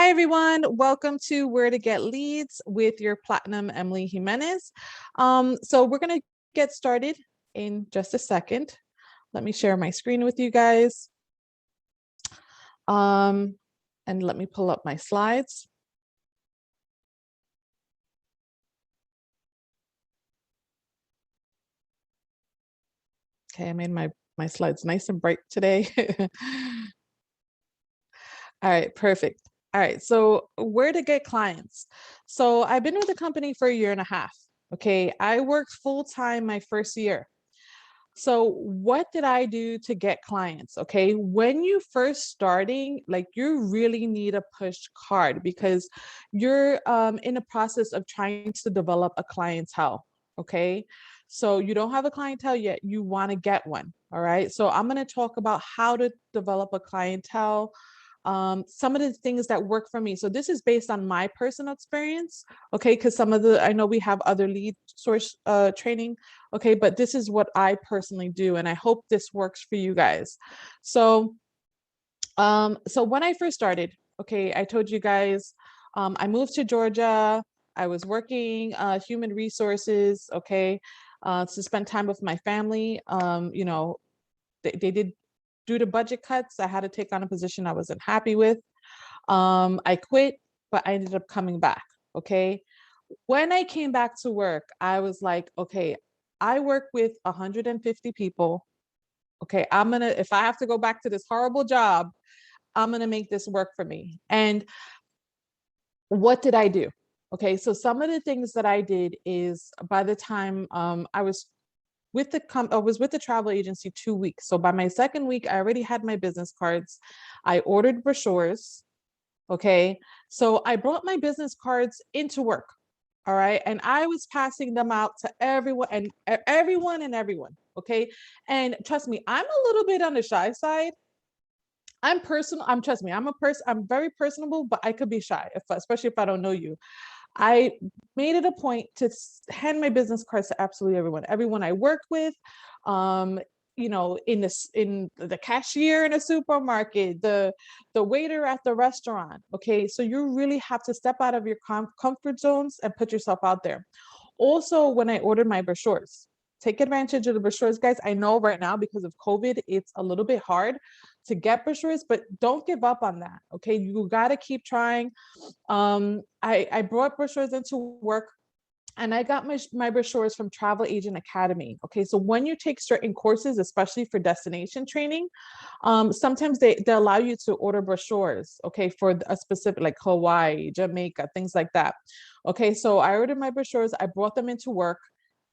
Hi, everyone. Welcome to Where to Get Leads with your Platinum Emily Jimenez. So we're going to get started in just a second. Let me share my screen with you guys. And let me pull up my slides. Okay, I made my slides nice and bright today. All right, perfect. All right, so where to get clients. So I've been with the company for a year and a half. Okay, I worked full time my first year. So what did I do to get clients? Okay, when you first starting, like you really need a push card because you're in the process of trying to develop a clientele. Okay, so you don't have a clientele yet, you want to get one. All right, so I'm going to talk about how to develop a clientele, some of the things that work for me. So this is based on my personal experience, okay? Because some of the, I know we have other lead source training, okay? But this is what I personally do, and I hope this works for you guys. So, so when I first started, okay, I told you guys, I moved to Georgia. I was working human resources, okay, to spend time with my family. You know, they did, due to budget cuts, I had to take on a position I wasn't happy with. I quit, but I ended up coming back. Okay. When I came back to work, I was like, okay, I work with 150 people. Okay. If I have to go back to this horrible job, I'm going to make this work for me. And what did I do? Okay. So some of the things that I did is by the time I was with the travel agency 2 weeks. So by my second week, I already had my business cards. I ordered brochures. Okay. So I brought my business cards into work. All right. And I was passing them out to everyone and everyone. Okay. And trust me, I'm a little bit on the shy side. I'm personal. Trust me, I'm very personable, but I could be shy, especially if I don't know you. I made it a point to hand my business cards to absolutely everyone I work with. You know, in the cashier in a supermarket, the waiter at the restaurant. Okay, so you really have to step out of your comfort zones and put yourself out there. Also, when I ordered my brochures, take advantage of the brochures, guys. I know right now because of COVID, it's a little bit hard to get brochures, but don't give up on that. Okay, you got to keep trying. I brought brochures into work, and I got my brochures from Travel Agent Academy. Okay, so when you take certain courses, especially for destination training, sometimes they allow you to order brochures, okay, for a specific, like Hawaii, Jamaica, things like that. Okay, so I ordered my brochures, I brought them into work.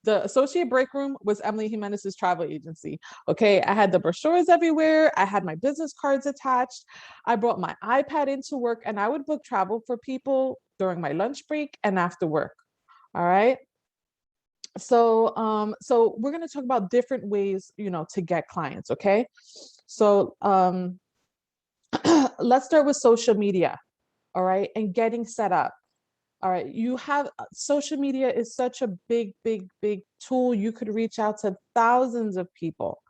The associate break room was Emily Jimenez's travel agency. Okay, I had the brochures everywhere. I had my business cards attached. I brought my iPad into work, and I would book travel for people during my lunch break and after work. All right. So we're going to talk about different ways, you know, to get clients. Okay. So let's start with social media. All right. And getting set up. All right. You have social media is such a big tool. You could reach out to thousands of people.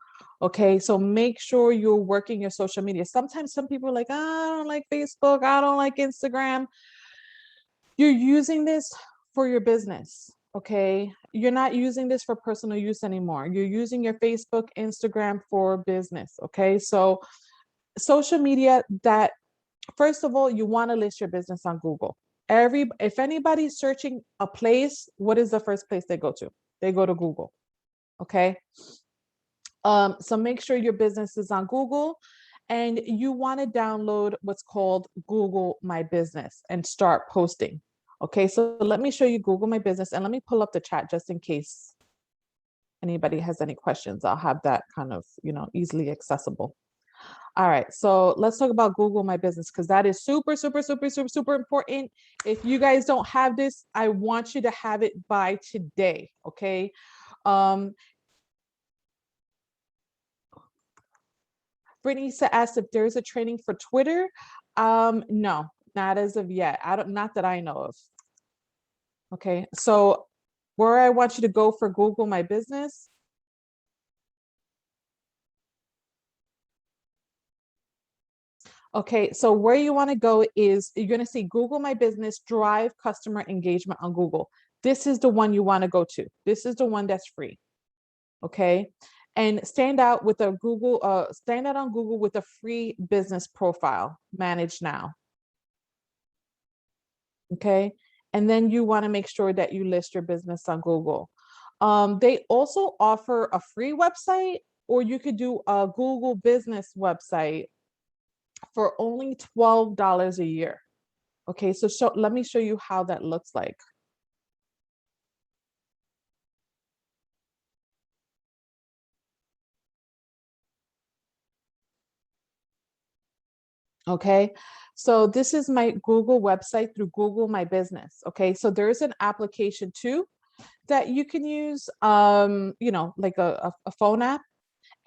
Okay. So make sure you're working your social media. Sometimes some people are like, I don't like Facebook. I don't like Instagram. You're using this for your business. Okay. You're not using this for personal use anymore. You're using your Facebook, Instagram for business. Okay. So social media, that first of all, you want to list your business on Google. If anybody's searching a place, what is the first place they go to? They go to Google. Okay. So make sure your business is on Google, and you want to download what's called Google My Business and start posting. Okay, so let me show you Google My Business, and let me pull up the chat just in case anybody has any questions. I'll have that kind of, you know, easily accessible. All right, so let's talk about Google My Business, because that is super important. If you guys don't have this, I want you to have it by today. Okay. Brittany asked if there's a training for Twitter. No, not as of yet. Not that I know of. Okay, so where I want you to go for Google My Business. Okay, so where you want to go is you're going to see Google My Business, drive customer engagement on Google. This is the one you want to go to. This is the one that's free. Okay. And stand out on Google with a free business profile, manage now. Okay. And then you want to make sure that you list your business on Google. They also offer a free website, or you could do a Google business website for only $12 a year. Okay, so let me show you how that looks like. Okay, so this is my Google website through Google My Business. Okay, so there's an application too that you can use, like a phone app.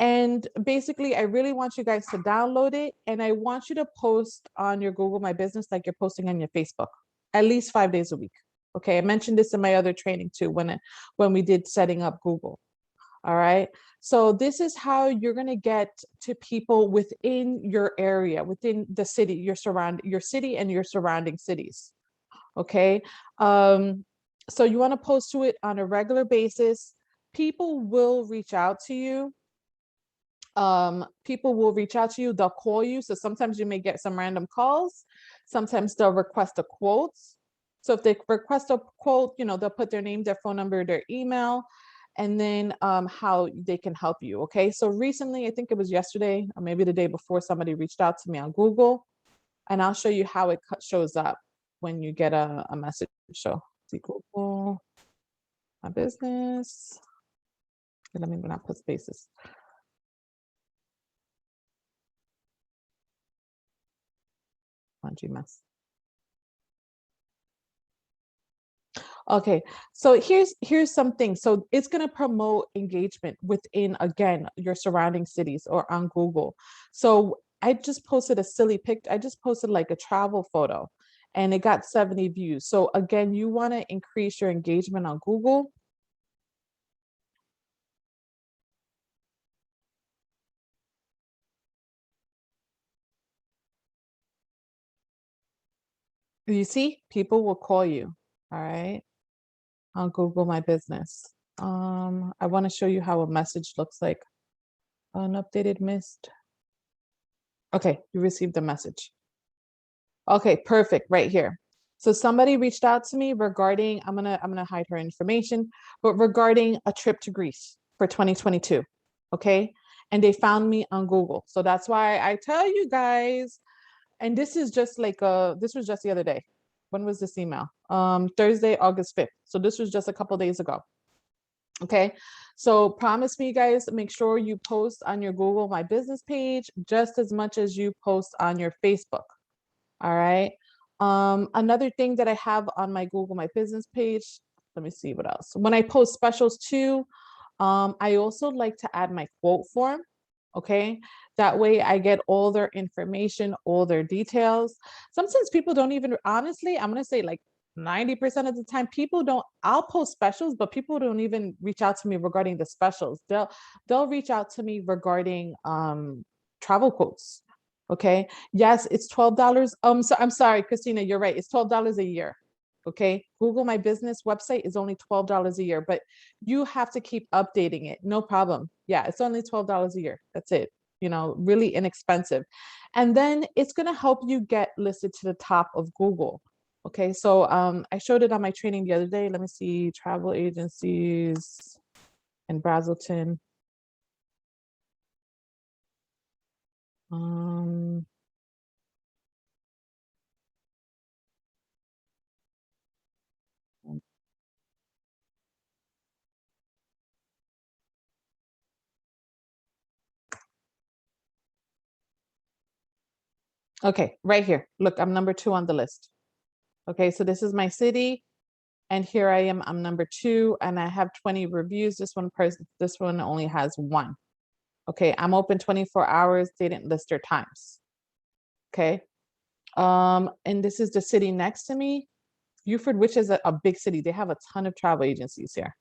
And basically, I really want you guys to download it, and I want you to post on your Google My Business like you're posting on your Facebook, at least 5 days a week. Okay, I mentioned this in my other training too when we did setting up Google. All right. So this is how you're going to get to people within your area, within the city, your city and your surrounding cities. Okay. So you want to post to it on a regular basis. People will reach out to you. They'll call you. So sometimes you may get some random calls. Sometimes they'll request a quote. So if they request a quote, they'll put their name, their phone number, their email, and then how they can help you. Okay. So recently, I think it was yesterday or maybe the day before, somebody reached out to me on Google, and I'll show you how it shows up when you get a message. So see Google My Business. Let me not put spaces. Mess. Okay, so here's something. So it's going to promote engagement within, again, your surrounding cities or on Google. So I just posted a silly picture. I just posted like a travel photo, and it got 70 views. So again, you want to increase your engagement on Google. You see, people will call you. All right, on Google My Business. I want to show you how a message looks like. Unupdated missed. Okay, you received a message. Okay, perfect, right here. So somebody reached out to me regarding, I'm gonna hide her information, but regarding a trip to Greece for 2022. Okay. And they found me on Google. So that's why I tell you guys, and this is just like this was just the other day. When was this email? Thursday, August 5th. So this was just a couple days ago. Okay, so promise me, guys, make sure you post on your Google My Business page just as much as you post on your Facebook. All right. Another thing that I have on my Google My Business page, let me see what else. When I post specials too, I also like to add my quote form. Okay. That way I get all their information, all their details. Sometimes people don't even, honestly, I'm going to say like 90% of the time, I'll post specials, but people don't even reach out to me regarding the specials. They'll reach out to me regarding travel quotes. Okay. Yes, it's $12. So I'm sorry, Christina, you're right. It's $12 a year. Okay. Google My Business website is only $12 a year, but you have to keep updating it. No problem. Yeah, it's only $12 a year. That's it. Really inexpensive. And then it's going to help you get listed to the top of Google. Okay. So I showed it on my training the other day. Let me see, travel agencies in Brazelton. Okay, right here. Look, I'm number 2 on the list. Okay, so this is my city, and here I am. I'm number 2, and I have 20 reviews. This one only has 1. Okay, I'm open 24 hours. They didn't list their times. Okay, and this is the city next to me, Buford, which is a big city. They have a ton of travel agencies here.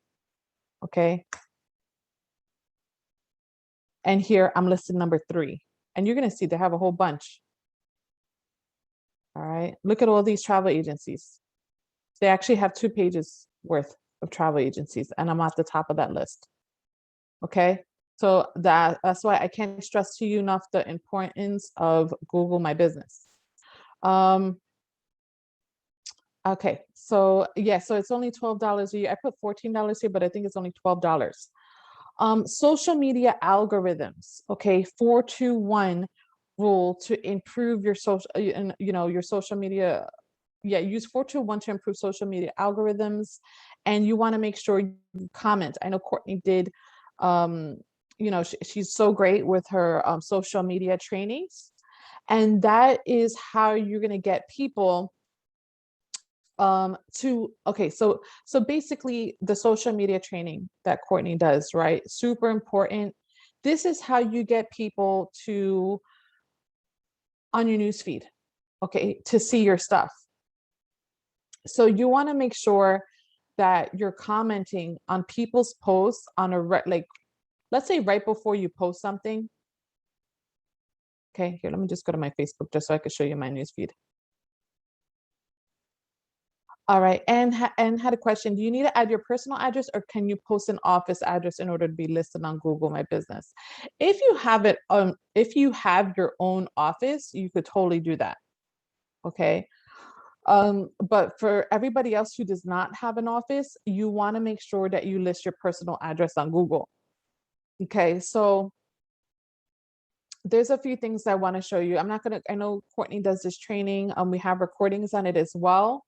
Okay, and here I'm listed number 3, and you're gonna see they have a whole bunch. All right. Look at all these travel agencies. They actually have 2 pages worth of travel agencies, and I'm at the top of that list. Okay. So that's why I can't stress to you enough the importance of Google My Business. Okay, so yeah, so it's only $12 a year. I put $14 here, but I think it's only $12. Social media algorithms, okay, 4-2-1 rule to improve your social, your social media. Yeah, use 4-2-1 to improve social media algorithms, and you want to make sure you comment. I know Courtney did, she's so great with her social media trainings, and that is how you're going to get people so basically the social media training that Courtney does, right? Super important. This is how you get people to on your newsfeed, okay, to see your stuff. So you want to make sure that you're commenting on people's posts on like, let's say right before you post something. Okay, here, let me just go to my Facebook just so I can show you my newsfeed. All right, and had a question. Do you need to add your personal address, or can you post an office address in order to be listed on Google My Business? If you have it, if you have your own office, you could totally do that. Okay. But for everybody else who does not have an office, you want to make sure that you list your personal address on Google. Okay, so there's a few things I want to show you. I know Courtney does this training. We have recordings on it as well.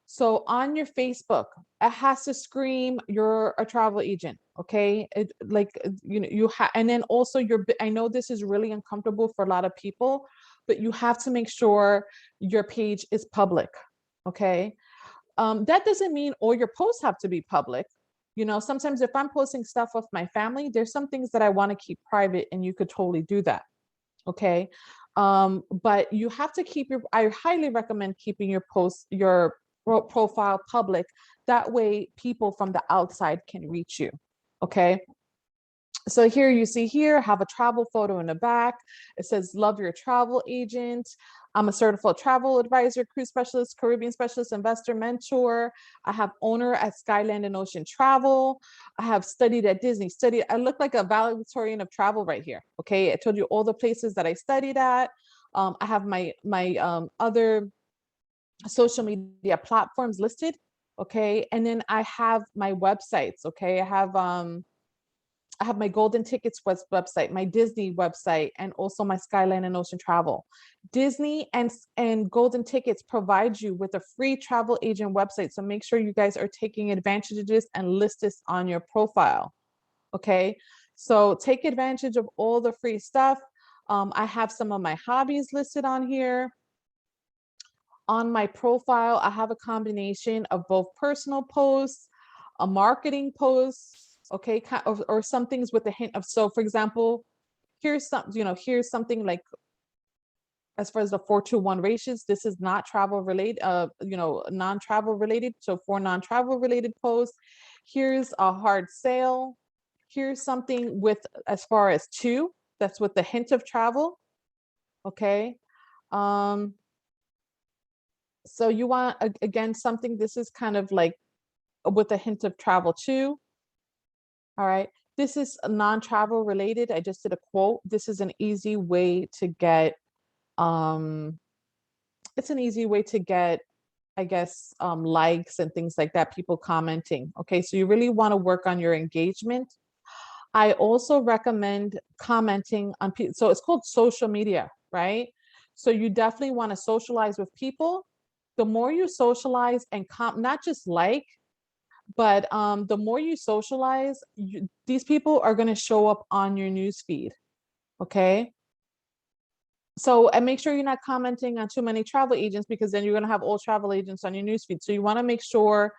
So on your Facebook, it has to scream you're a travel agent, okay? And then also I know this is really uncomfortable for a lot of people, but you have to make sure your page is public, okay? That doesn't mean all your posts have to be public. Sometimes if I'm posting stuff with my family, there's some things that I want to keep private, and you could totally do that, okay? But you have to I highly recommend keeping your profile public. That way people from the outside can reach you, okay? So here you see here, have a travel photo in the back. It says, love your travel agent. I'm a certified travel advisor, cruise specialist, Caribbean specialist, investor, mentor. I have owner at Skyland and Ocean Travel. I have studied at Disney. I look like a valedictorian of travel right here. Okay, I told you all the places that I studied at. I have my other social media platforms listed. Okay, and then I have my websites. Okay, I have my Golden Tickets website, my Disney website, and also my Skyline and Ocean Travel. Disney and Golden Tickets provide you with a free travel agent website. So make sure you guys are taking advantage of this and list this on your profile. Okay, so take advantage of all the free stuff. I have some of my hobbies listed on here. On my profile, I have a combination of both personal posts, a marketing posts, okay, or some things with a hint of, so for example, here's something like, as far as the 4-2-1 ratios, this is not travel related, non-travel related. So for non-travel related posts, here's a hard sale. Here's something with, as far as 2, that's with the hint of travel. Okay. So you want, again, something, this is kind of like with a hint of travel too. All right. This is non-travel related. I just did a quote. This is an easy way to get, it's an easy way to get, I guess, likes and things like that, people commenting. Okay. So you really want to work on your engagement. I also recommend commenting on people. So it's called social media, right? So you definitely want to socialize with people. The more you socialize and not just like, but the more you socialize, these people are going to show up on your news feed. Okay. So, and make sure you're not commenting on too many travel agents, because then you're going to have all travel agents on your news feed. So you want to make sure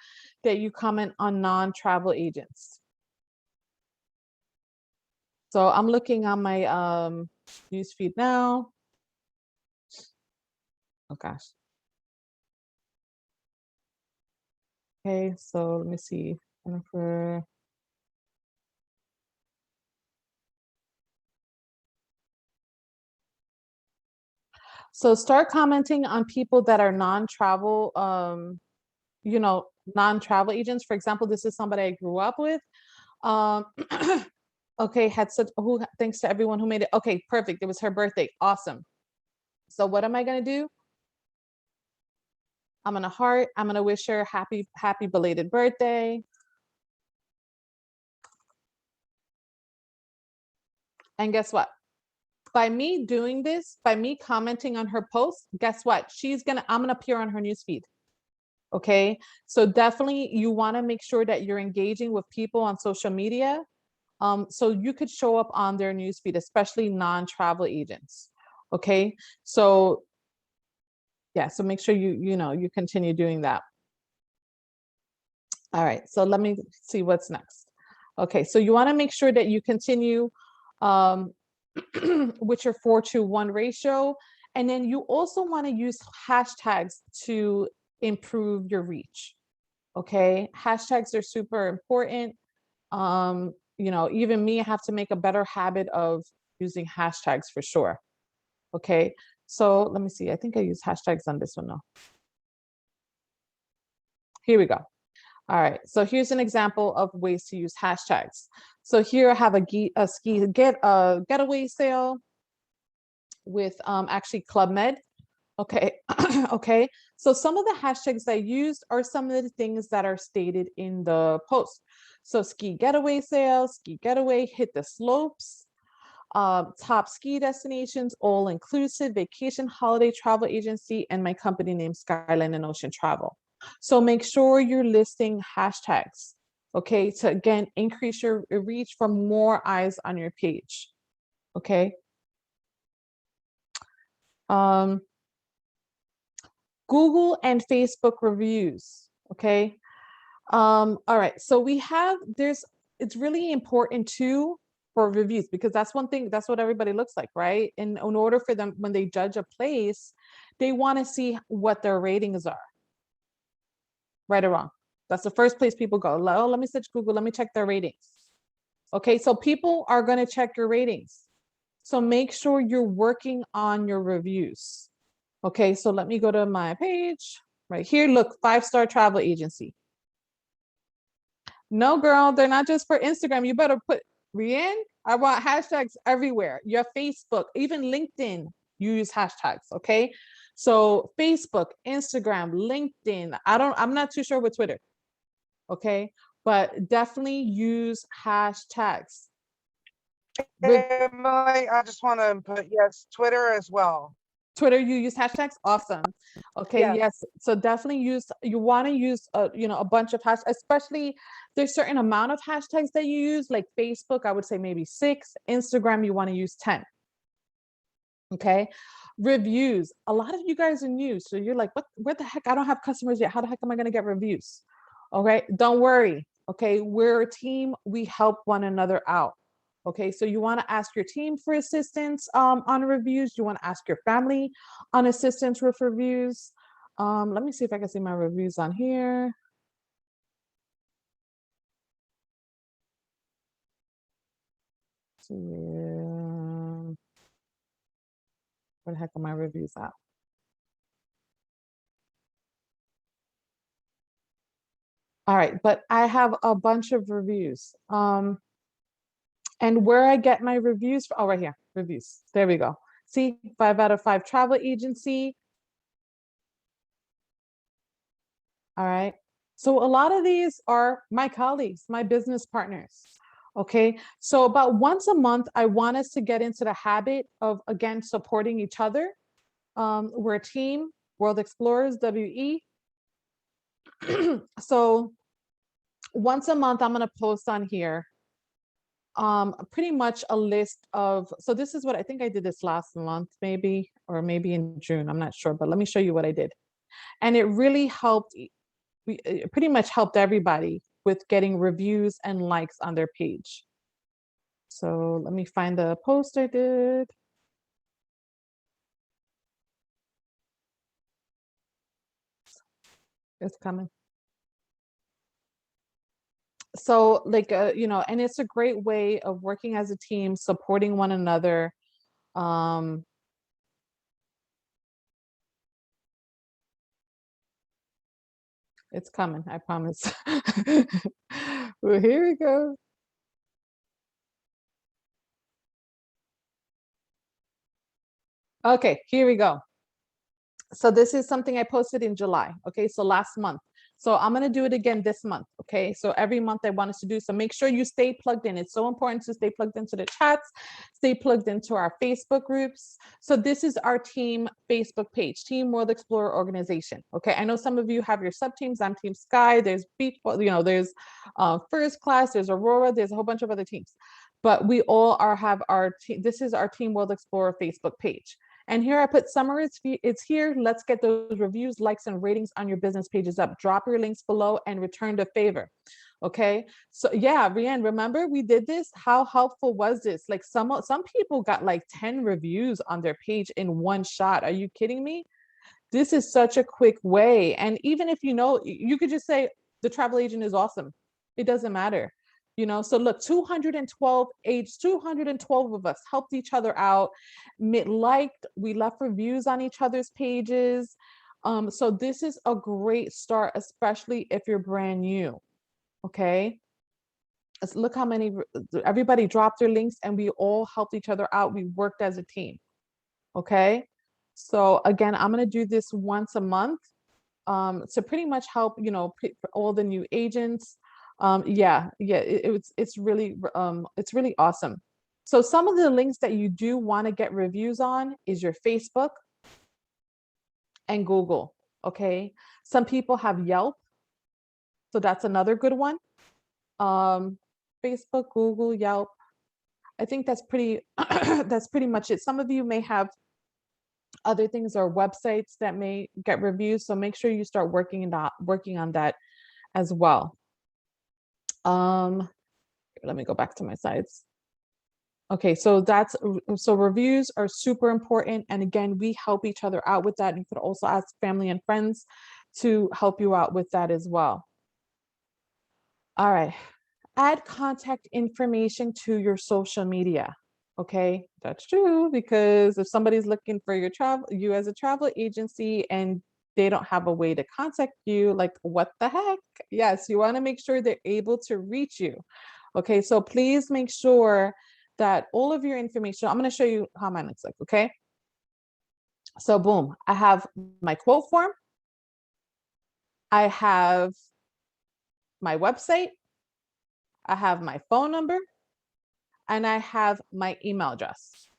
that you comment on non-travel agents. So I'm looking on my news feed now. Oh gosh. Okay, so let me see. Jennifer. So start commenting on people that are non-travel, non-travel agents. For example, this is somebody I grew up with. Um, okay, had such who thanks to everyone who made it. Okay, perfect. It was her birthday. Awesome. So what am I gonna do? I'm gonna heart. I'm gonna wish her happy belated birthday. And guess what? By me doing this, by me commenting on her post, guess what? I'm gonna appear on her newsfeed. Okay. So definitely you want to make sure that you're engaging with people on social media. So you could show up on their newsfeed, especially non-travel agents. Okay. So yeah, so make sure you continue doing that. All right, so let me see what's next. Okay, so you want to make sure that you continue with your 4:1 ratio. And then you also want to use hashtags to improve your reach. Okay, hashtags are super important. Even me, I have to make a better habit of using hashtags for sure. Okay, so let me see. I think I use hashtags on this one now. Here we go. All right, so here's an example of ways to use hashtags. So here I have a ski getaway sale with actually Club Med. Okay, okay. So some of the hashtags I used are some of the things that are stated in the post. So ski getaway sale, ski getaway, hit the slopes, top ski destinations, all inclusive, vacation, holiday travel agency, and my company name Skyline and Ocean Travel. So make sure you're listing hashtags, okay, to again increase your reach for more eyes on your page. Okay. Google and Facebook reviews. Okay. All right. So it's really important too for reviews, because that's one thing, that's what everybody looks like, right? And in order for them, when they judge a place, they want to see what their ratings are. Right or wrong. That's the first place people go. Oh, let me search Google, let me check their ratings. Okay, so people are going to check your ratings. So make sure you're working on your reviews. Okay, so let me go to my page right here. Look, 5-star travel agency. No, girl, they're not just for Instagram. You better put Rianne. I want hashtags everywhere. Your Facebook, even LinkedIn, use hashtags. Okay, so Facebook, Instagram, LinkedIn. I'm not too sure with Twitter. Okay, but definitely use hashtags. Emily, I just want to put yes, Twitter as well. Twitter, you use hashtags? Awesome. Okay, yes. So definitely you want to use a bunch of hashtags, especially there's certain amount of hashtags that you use, like Facebook, I would say maybe 6, Instagram, you want to use 10. Okay. Reviews. A lot of you guys are new. So you're like, where the heck? I don't have customers yet. How the heck am I going to get reviews? Okay. Don't worry. Okay. We're a team. We help one another out. Okay. So you want to ask your team for assistance on reviews. You want to ask your family on assistance with reviews. Let me see if I can see my reviews on here. Where the heck are my reviews at? All right, but I have a bunch of reviews. And where I get my reviews from, oh, right here, reviews. There we go. See, 5 out of 5 travel agency. All right. So a lot of these are my colleagues, my business partners. Okay. So about once a month, I want us to get into the habit of, again, supporting each other. We're a team, World Explorers, WE. So once a month, I'm going to post on here pretty much a list of, so this is what I think I did this last month, maybe, or maybe in June, I'm not sure, but let me show you what I did. And it really helped, it pretty much helped everybody with getting reviews and likes on their page. So let me find the post I did. It's coming. So like, and it's a great way of working as a team, supporting one another. It's coming, I promise. Well, here we go. Okay, here we go. So this is something I posted in July. Okay, so last month. So I'm gonna do it again this month. Okay, so every month I want us to do. So make sure you stay plugged in. It's so important to stay plugged into the chats, stay plugged into our Facebook groups. So this is our team Facebook page, Team World Explorer Organization. Okay, I know some of you have your sub teams. I'm Team Sky. There's Beach, there's First Class. There's Aurora. There's a whole bunch of other teams, but we all have our team. This is our Team World Explorer Facebook page. And here I put summer, it's here. Let's get those reviews, likes, and ratings on your business pages up. Drop your links below and return the favor. Okay. So yeah, Rianne, remember we did this? How helpful was this? Like some people got like 10 reviews on their page in one shot. Are you kidding me? This is such a quick way. And even if you could just say the travel agent is awesome. It doesn't matter. So look, 212 of us helped each other out, liked, we left reviews on each other's pages. So this is a great start, especially if you're brand new. Okay. Look how many, everybody dropped their links and we all helped each other out. We worked as a team. Okay. So again, I'm going to do this once a month to pretty much help, all the new agents. It's really awesome. So some of the links that you do want to get reviews on is your Facebook and Google. Okay. Some people have Yelp. So that's another good one. Facebook, Google, Yelp. I think that's pretty that's pretty much it. Some of you may have other things or websites that may get reviews. So make sure you start working on that as well. Let me go back to my sides. Okay, so reviews are super important. And again, we help each other out with that. You could also ask family and friends to help you out with that as well. All right, add contact information to your social media. Okay, that's true, because if somebody's looking for you as a travel agency and they don't have a way to contact you, like what the heck? Yes, you want to make sure they're able to reach you. Okay, so please make sure that all of your information, I'm going to show you how mine looks like. Okay, so boom, I have my quote form, I have my website, I have my phone number, and I have my email address.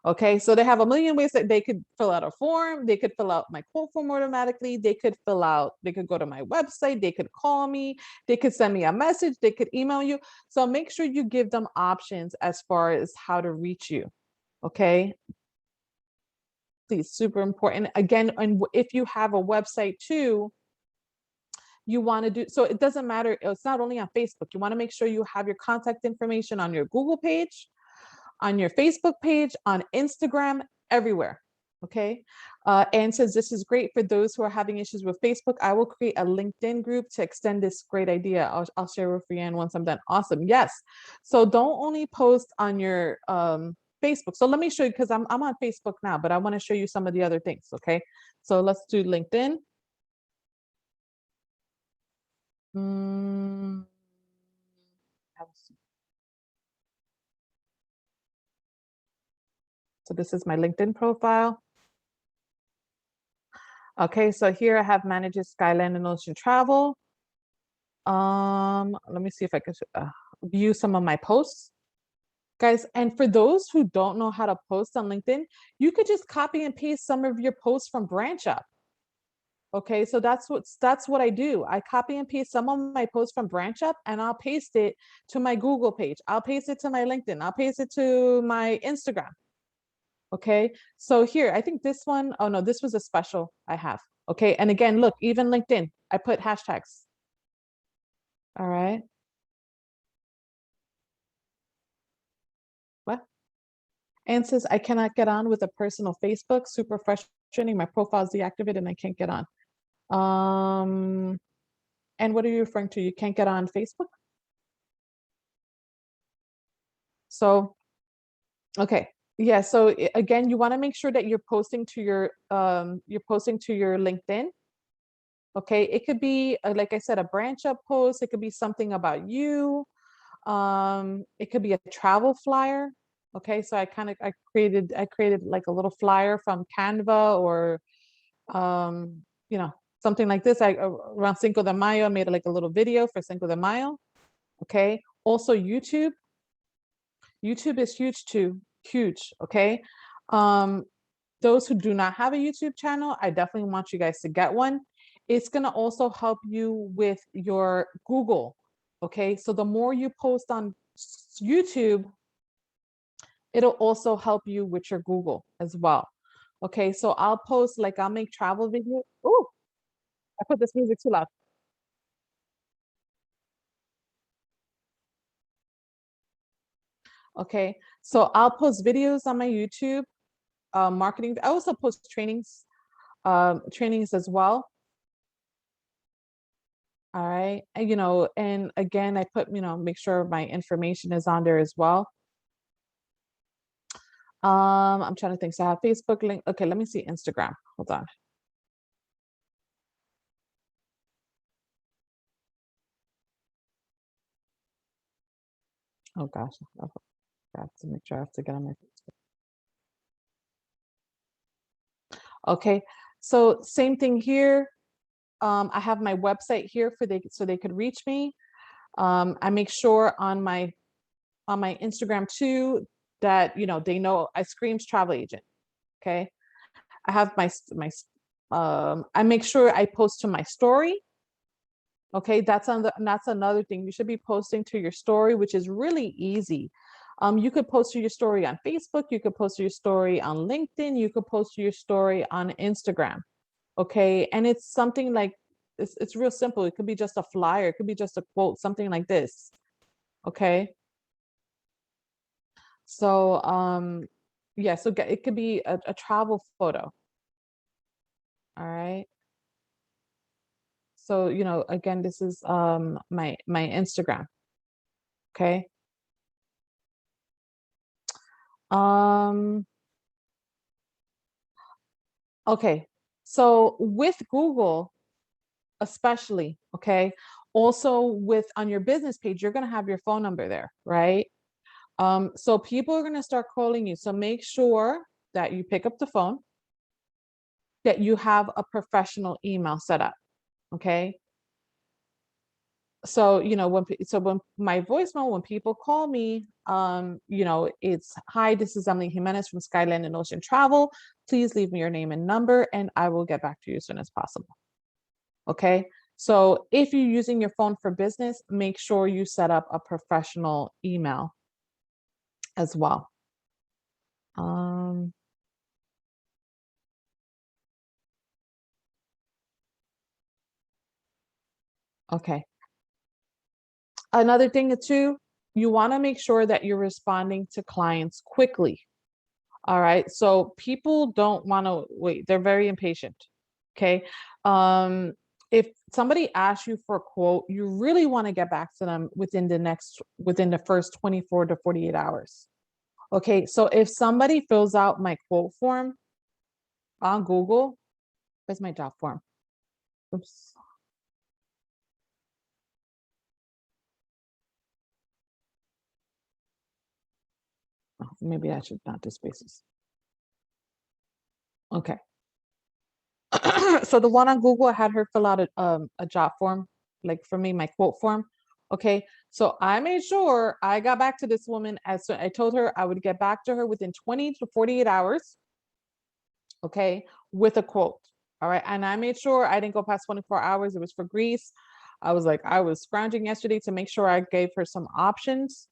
Okay, so they have a million ways that they could fill out a form. They could fill out my quote form automatically. They could go to my website. They could call me. They could send me a message. They could email you. So make sure you give them options as far as how to reach you. Okay. Please, super important. Again, and if you have a website too, you want to do, so it doesn't matter. It's not only on Facebook. You want to make sure you have your contact information on your Google page, on your Facebook page, on Instagram, everywhere. Okay. And says this is great for those who are having issues with Facebook. I will create a LinkedIn group to extend this great idea. I'll share with Rianne once I'm done. Awesome. Yes. So don't only post on your Facebook. So let me show you, because I'm on Facebook now, but I want to show you some of the other things. Okay. So let's do LinkedIn. So this is my LinkedIn profile. Okay, so here I have manages Skyland and Ocean Travel. Let me see if I can view some of my posts, guys. And for those who don't know how to post on LinkedIn, you could just copy and paste some of your posts from Branch Up. Okay, so that's what I do. I copy and paste some of my posts from Branch Up, and I'll paste it to my Google page. I'll paste it to my LinkedIn. I'll paste it to my Instagram. Okay, so here, I think this one, oh no, this was a special I have. Okay, and again, look, even LinkedIn, I put hashtags. All right. What? And says, I cannot get on with a personal Facebook. Super frustrating. My profile is deactivated and I can't get on. And what are you referring to? You can't get on Facebook? So, okay. Yeah, so again, you want to make sure that you're posting to your LinkedIn. Okay, it could be, like I said, a branch up post. It could be something about you. It could be a travel flyer. Okay, so I created like a little flyer from Canva or you know, something like this. Around Cinco de Mayo, I made like a little video for Cinco de Mayo. Okay, also YouTube. YouTube is huge too, huge. Okay, um, those who do not have a YouTube channel, I definitely want you guys to get one. It's gonna also help you with your Google. Okay, so the more you post on YouTube, it'll also help you with your Google as well. Okay, so I'll post, like, I'll make travel videos. Oh, I put this music too loud. Okay, so I'll post videos on my YouTube, marketing. I also post trainings as well. All right, and, and again, I put, make sure my information is on there as well. I'm trying to think. So I have Facebook link. Okay, let me see Instagram. Hold on. Oh gosh, I forgot to make sure I have to get on my Facebook. Okay, so same thing here. I have my website here so they could reach me. I make sure on my Instagram too that they know I screams travel agent. Okay, I have my I make sure I post to my story. Okay, that's another thing. You should be posting to your story, which is really easy. You could post to your story on Facebook, you could post to your story on LinkedIn, you could post to your story on Instagram. Okay, and it's something like it's real simple. It could be just a flyer, it could be just a quote, something like this. Okay. So yeah, so it could be a travel photo. All right. So, again, this is my Instagram. Okay. Um, okay. So with Google, especially, okay, also with on your business page, you're gonna have your phone number there, right? So people are gonna start calling you. So make sure that you pick up the phone, that you have a professional email set up. Okay. So when my voicemail, when people call me, it's, hi, this is Emily Jimenez from Skyland and Ocean Travel. Please leave me your name and number and I will get back to you as soon as possible. Okay, so if you're using your phone for business, make sure you set up a professional email as well. Okay, another thing too, you want to make sure that you're responding to clients quickly. All right. So people don't want to wait. They're very impatient. Okay. If somebody asks you for a quote, you really want to get back to them within the first 24 to 48 hours. Okay. So if somebody fills out my quote form on Google, where's my job form? Oops. Oh, maybe I should not do spaces. Okay. So the one on Google, I had her fill out a job form, like for me, my quote form. Okay. So I made sure I got back to this woman as I told her I would get back to her within 20 to 48 hours. Okay. With a quote. All right. And I made sure I didn't go past 24 hours. It was for Greece. I was scrounging yesterday to make sure I gave her some options.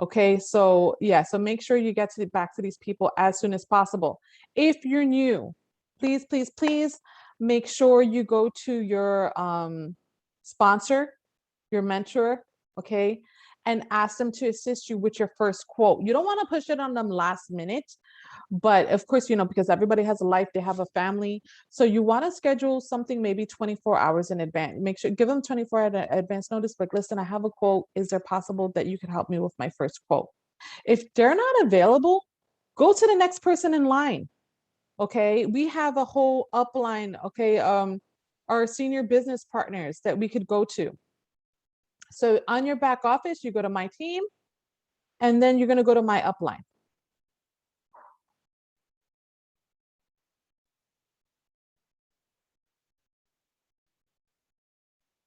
Okay, so yeah, so make sure you get back to these people as soon as possible. If you're new, please, please, please make sure you go to your sponsor, your mentor, okay, and ask them to assist you with your first quote. You don't want to push it on them last minute, but of course, because everybody has a life, they have a family. So you want to schedule something maybe 24 hours in advance. Make sure, give them 24 hour advance notice, like, listen, I have a quote. Is there possible that you could help me with my first quote? If they're not available, go to the next person in line. Okay. We have a whole upline. Okay. our senior business partners that we could go to. So on your back office, you go to my team, and then you're going to go to my upline.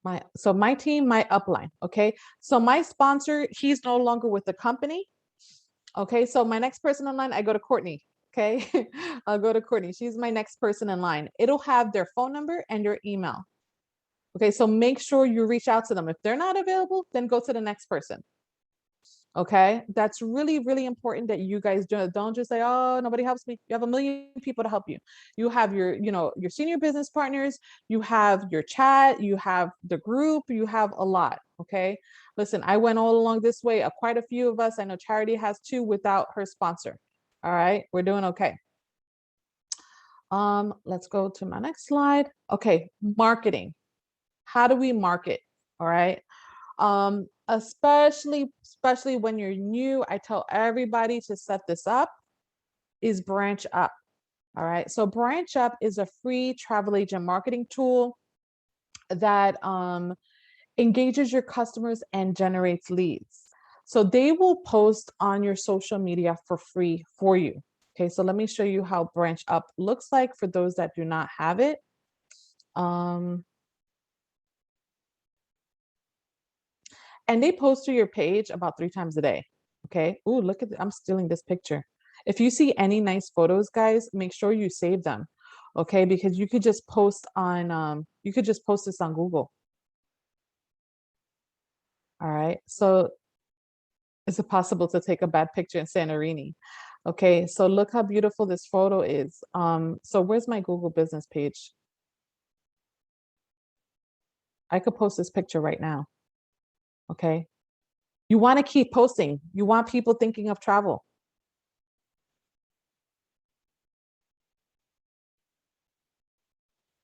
My team, my upline. Okay. So my sponsor, he's no longer with the company. Okay. So my next person in line, I go to Courtney. Okay. I'll go to Courtney. She's my next person in line. It'll have their phone number and your email. Okay. So make sure you reach out to them. If they're not available, then go to the next person. Okay. That's really, really important that you guys don't just say, oh, nobody helps me. You have a million people to help you. You have your, your senior business partners, you have your chat, you have the group, you have a lot. Okay. Listen, I went all along this way. Quite a few of us, I know Charity has two without her sponsor. All right. We're doing okay. Let's go to my next slide. Okay. Marketing. How do we market? All right. Especially when you're new, I tell everybody to set this up, is Branch Up. All right. So Branch Up is a free travel agent marketing tool that engages your customers and generates leads. So they will post on your social media for free for you. Okay. So let me show you how Branch Up looks like for those that do not have it. And they post to your page about 3 times a day. Okay. Ooh, look at I'm stealing this picture. If you see any nice photos, guys, make sure you save them. Okay, because you could just post on this on Google. All right. So is it possible to take a bad picture in Santorini? Okay, so look how beautiful this photo is. So where's my Google business page? I could post this picture right now. Okay. You want to keep posting. You want people thinking of travel.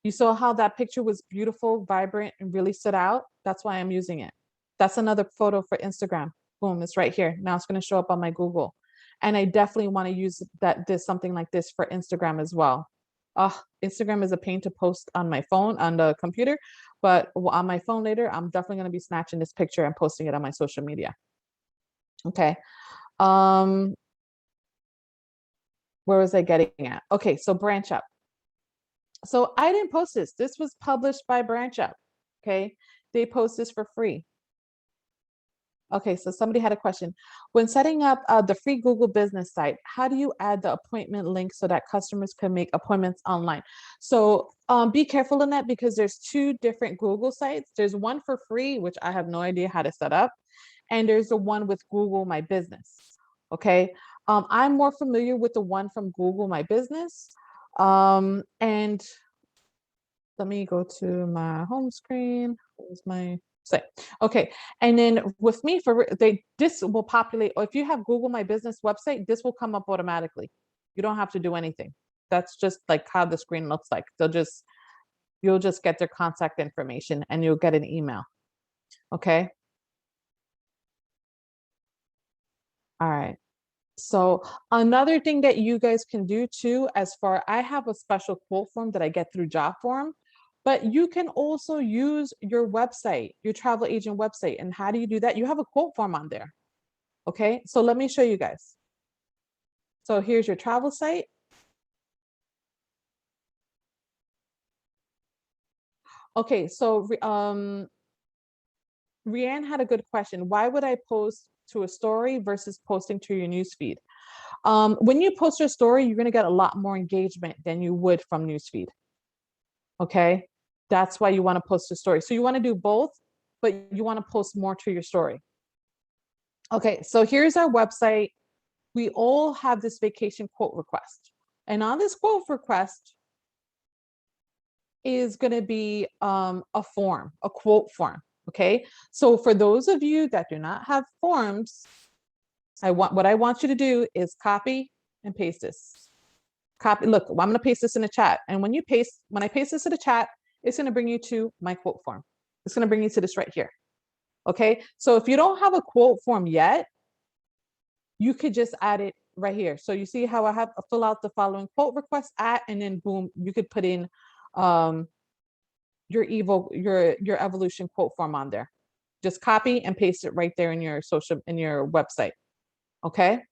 You saw how that picture was beautiful, vibrant, and really stood out? That's why I'm using it. That's another photo for Instagram. Boom, it's right here. Now it's going to show up on my Google. And I definitely want to use something like this for Instagram as well. Instagram is a pain to post on my phone, on the computer, but on my phone later, I'm definitely going to be snatching this picture and posting it on my social media. Okay. Where was I getting at? Okay, so Branch Up. So I didn't post this. This was published by Branch Up. Okay. They post this for free. Okay, so somebody had a question. When setting up the free Google business site, how do you add the appointment link so that customers can make appointments online? So be careful in that because there's 2 different Google sites. There's one for free, which I have no idea how to set up. And there's the one with Google My Business. Okay. I'm more familiar with the one from Google My Business. And let me go to my home screen. Where's my site? Okay. And then with me, this will populate, or if you have Google My Business website, this will come up automatically. You don't have to do anything. That's just like how the screen looks like. You'll just get their contact information and you'll get an email. Okay. All right. So another thing that you guys can do too, I have a special quote form that I get through Jotform, but you can also use your website, your travel agent website. And how do you do that? You have a quote form on there. Okay, so let me show you guys. So here's your travel site. Okay, so Rianne had a good question. Why would I post to a story versus posting to your newsfeed? When you post your story, you're going to get a lot more engagement than you would from newsfeed. Okay, that's why you want to post a story. So you want to do both, but you want to post more to your story. Okay, so here's our website. We all have this vacation quote request. And on this quote request is going to be a quote form. Okay, so for those of you that do not have forms, what I want you to do is copy and paste this. Look, I'm going to paste this in the chat. And when I paste this in the chat, it's going to bring you to my quote form. It's going to bring you to this right here. Okay. So if you don't have a quote form yet, you could just add it right here. So you see how I have fill out the following quote request and then boom, you could put in your your evolution quote form on there. Just copy and paste it right there in your website. Okay.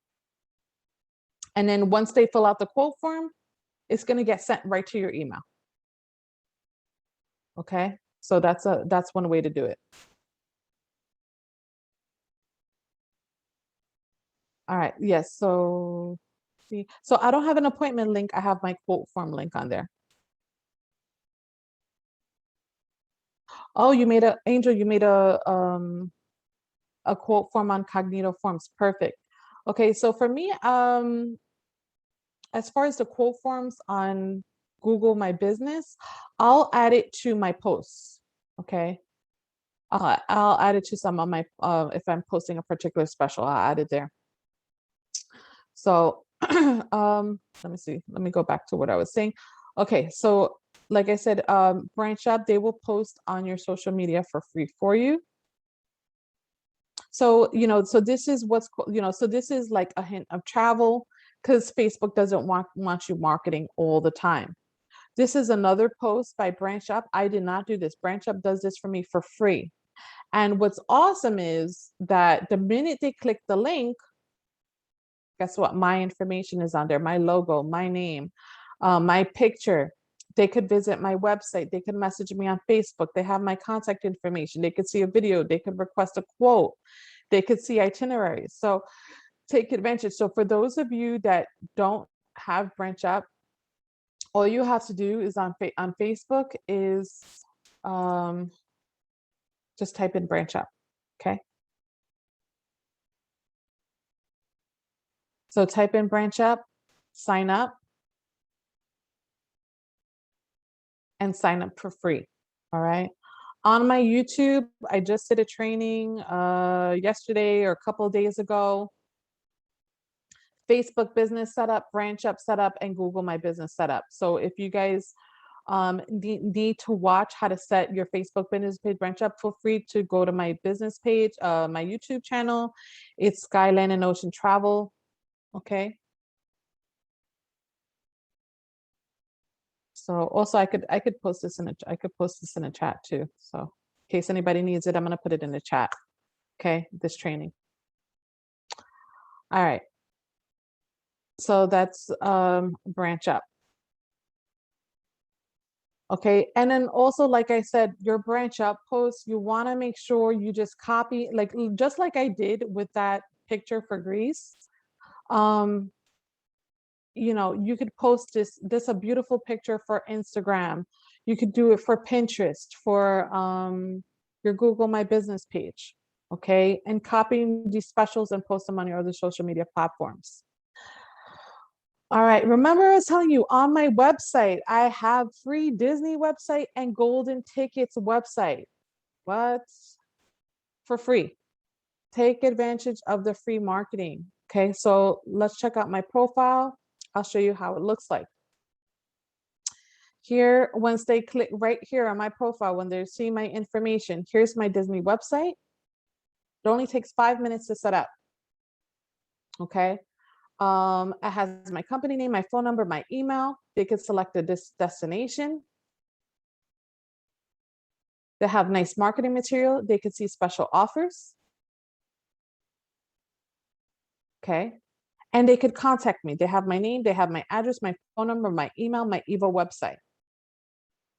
And then once they fill out the quote form, it's going to get sent right to your email. Okay. So that's one way to do it. All right. Yes. So see, so I don't have an appointment link. I have my quote form link on there. Oh, Angel, you made a quote form on Cognito Forms. Perfect. Okay. So for me, as far as the quote forms on Google My Business, I'll add it to my posts. Okay. I'll add it to some of my, if I'm posting a particular special, I'll add it there. So let me see, let me go back to what I was saying. Okay, so like I said, Branch Up, they will post on your social media for free for you. So, so this is so this is like a hint of travel, because Facebook doesn't want you marketing all the time. This is another post by Branch Up. I did not do this. Branch Up does this for me for free. And what's awesome is that the minute they click the link, guess what? My information is on there, my logo, my name, my picture. They could visit my website. They could message me on Facebook. They have my contact information. They could see a video. They could request a quote. They could see itineraries. So take advantage. So for those of you that don't have Branch Up, all you have to do is on Facebook is just type in Branch Up. Okay. So type in Branch Up, sign up, and sign up for free. All right. On my YouTube, I just did a training yesterday or a couple of days ago. Facebook business setup, Branch Up setup, and Google My Business setup. So if you guys need to watch how to set your Facebook business page Branch Up, feel free to go to my business page, my YouTube channel. It's Skyline and Ocean Travel. Okay. So also I could post this in a chat too. So in case anybody needs it, I'm gonna put it in the chat. Okay, this training. All right. So that's Branch Up. Okay, and then also, like I said, your Branch Up post, you want to make sure you just copy, just like I did with that picture for Greece. You could post this a beautiful picture for Instagram. You could do it for Pinterest, for your Google My Business page. Okay, and copying these specials and post them on your other social media platforms. All right, remember I was telling you on my website, I have free Disney website and golden tickets website. What? For free. Take advantage of the free marketing. Okay, so let's check out my profile. I'll show you how it looks like. Here, once they click right here on my profile, when they're seeing my information, here's my Disney website. It only takes 5 minutes to set up. Okay. It has my company name, my phone number, my email. They could select a destination. They have nice marketing material. They could see special offers. Okay. And they could contact me. They have my name, they have my address, my phone number, my email, my Evo website.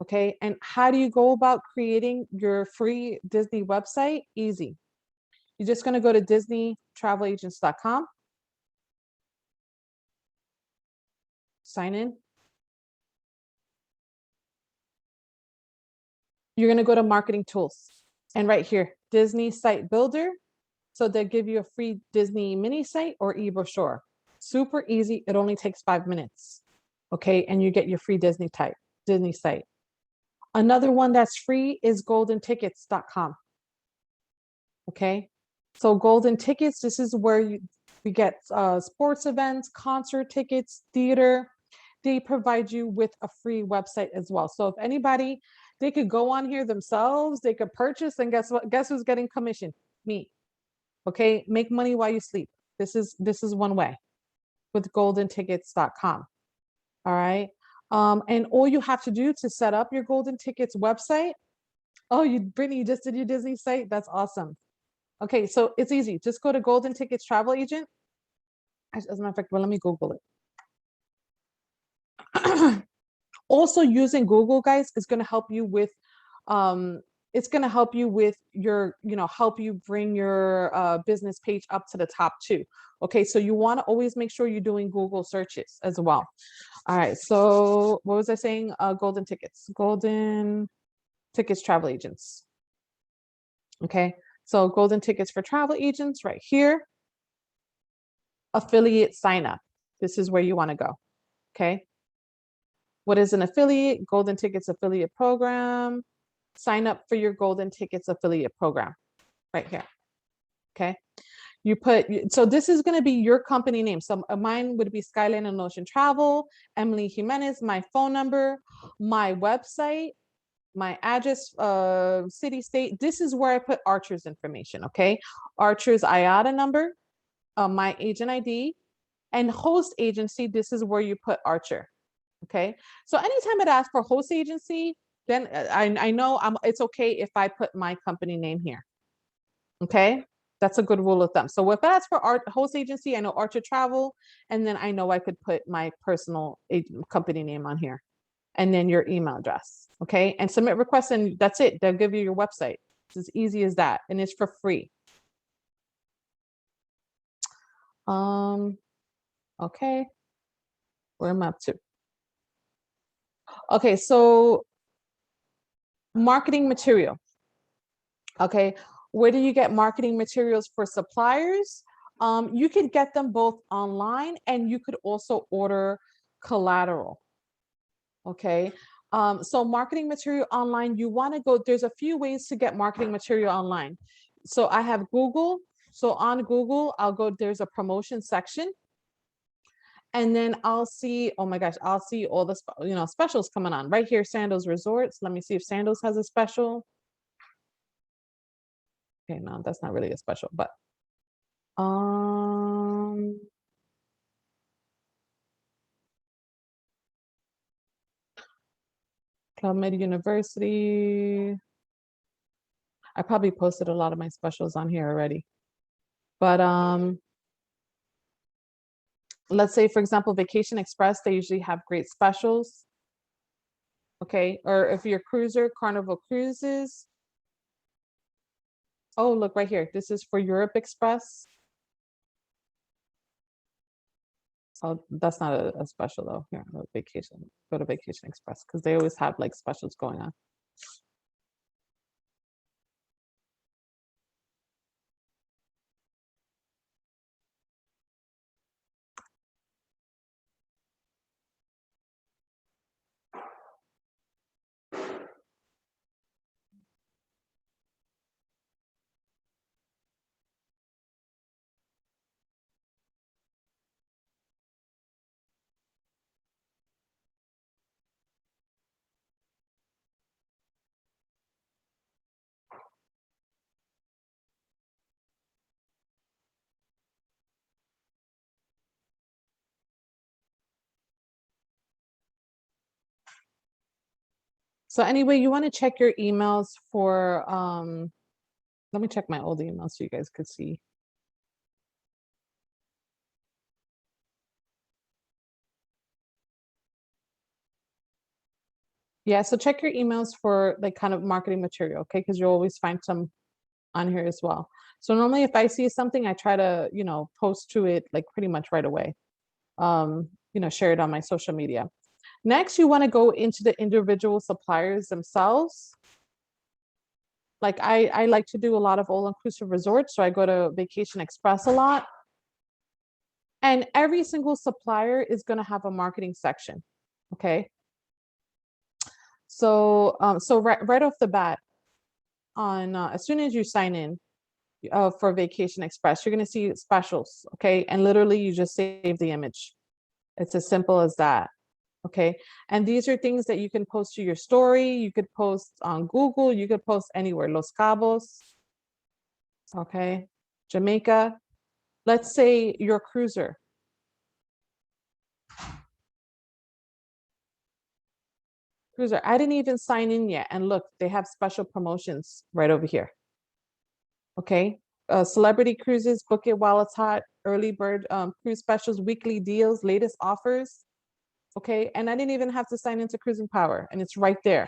Okay. And how do you go about creating your free Disney website? Easy. You're just going to go to disneytravelagents.com. Sign in. You're going to go to marketing tools, and right here, Disney site builder. So they'll give you a free Disney mini site or e-brochure. Super easy. It only takes 5 minutes. Okay. And you get your free Disney site. Another one that's free is goldentickets.com. Okay. So golden tickets, this is where we get sports events, concert tickets, theater. They provide you with a free website as well. So if anybody, they could go on here themselves, they could purchase, and guess what? Guess who's getting commission? Me. Okay, make money while you sleep. This is one way with goldentickets.com. All right. And all you have to do to set up your golden tickets website. Oh, Brittany, you just did your Disney site. That's awesome. Okay, so it's easy. Just go to Golden Tickets Travel Agent. As a matter of fact, well, let me Google it. Also, using Google, guys, is going to help you with it's going to help you with your, help you bring your business page up to the top too. Okay, so you want to always make sure you're doing Google searches as well. All right, so what was I saying? Golden Tickets Travel Agents. Okay, so Golden Tickets for Travel Agents right here. Affiliate sign up. This is where you want to go. Okay. What is an affiliate? Golden Tickets affiliate program. Sign up for your Golden Tickets affiliate program right here. Okay. You put, so this is going to be your company name. So mine would be Skyline and Ocean Travel, Emily Jimenez, my phone number, my website, my address, city, state. This is where I put Archer's information. Okay. Archer's IATA number, my agent ID, and host agency. This is where you put Archer. Okay. So anytime it asks for host agency, then I know it's okay if I put my company name here. Okay. That's a good rule of thumb. So if that's for our host agency, I know Archer Travel, and then I know I could put my personal company name on here, and then your email address. Okay. And submit requests, and that's it. They'll give you your website. It's as easy as that. And it's for free. Okay. Where am I up to? Okay. So marketing material. Okay. Where do you get marketing materials for suppliers? You could get them both online, and you could also order collateral. Okay. So marketing material online, you want to go, there's a few ways to get marketing material online. So I have Google. So on Google, I'll go, there's a promotion section. And then I'll see, oh my gosh, I'll see all the specials coming on right here. Sandals Resorts. Let me see if Sandals has a special. Okay, no, that's not really a special, but Club Med University. I probably posted a lot of my specials on here already. But let's say, for example, Vacation Express, they usually have great specials. Okay, or if you're a cruiser, Carnival Cruises. Oh, look right here. This is for Europe Express. Oh, that's not a special though. Here, vacation. Go to Vacation Express because they always have like specials going on. So anyway, you want to check your emails for, let me check my old emails so you guys could see. Yeah, so check your emails for like kind of marketing material, okay? Because you'll always find some on here as well. So normally if I see something, I try to, post to it like pretty much right away. Share it on my social media. Next, you want to go into the individual suppliers themselves. Like I like to do a lot of all-inclusive resorts, so I go to Vacation Express a lot. And every single supplier is going to have a marketing section, okay? So right off the bat, on as soon as you sign in for Vacation Express, you're going to see specials, okay? And literally you just save the image. It's as simple as that. Okay. And these are things that you can post to your story. You could post on Google. You could post anywhere. Los Cabos. Okay. Jamaica. Let's say you're a cruiser. Cruiser. I didn't even sign in yet. And look, they have special promotions right over here. Okay. Celebrity cruises, book it while it's hot, early bird cruise specials, weekly deals, latest offers. Okay. And I didn't even have to sign into Cruising Power, and it's right there.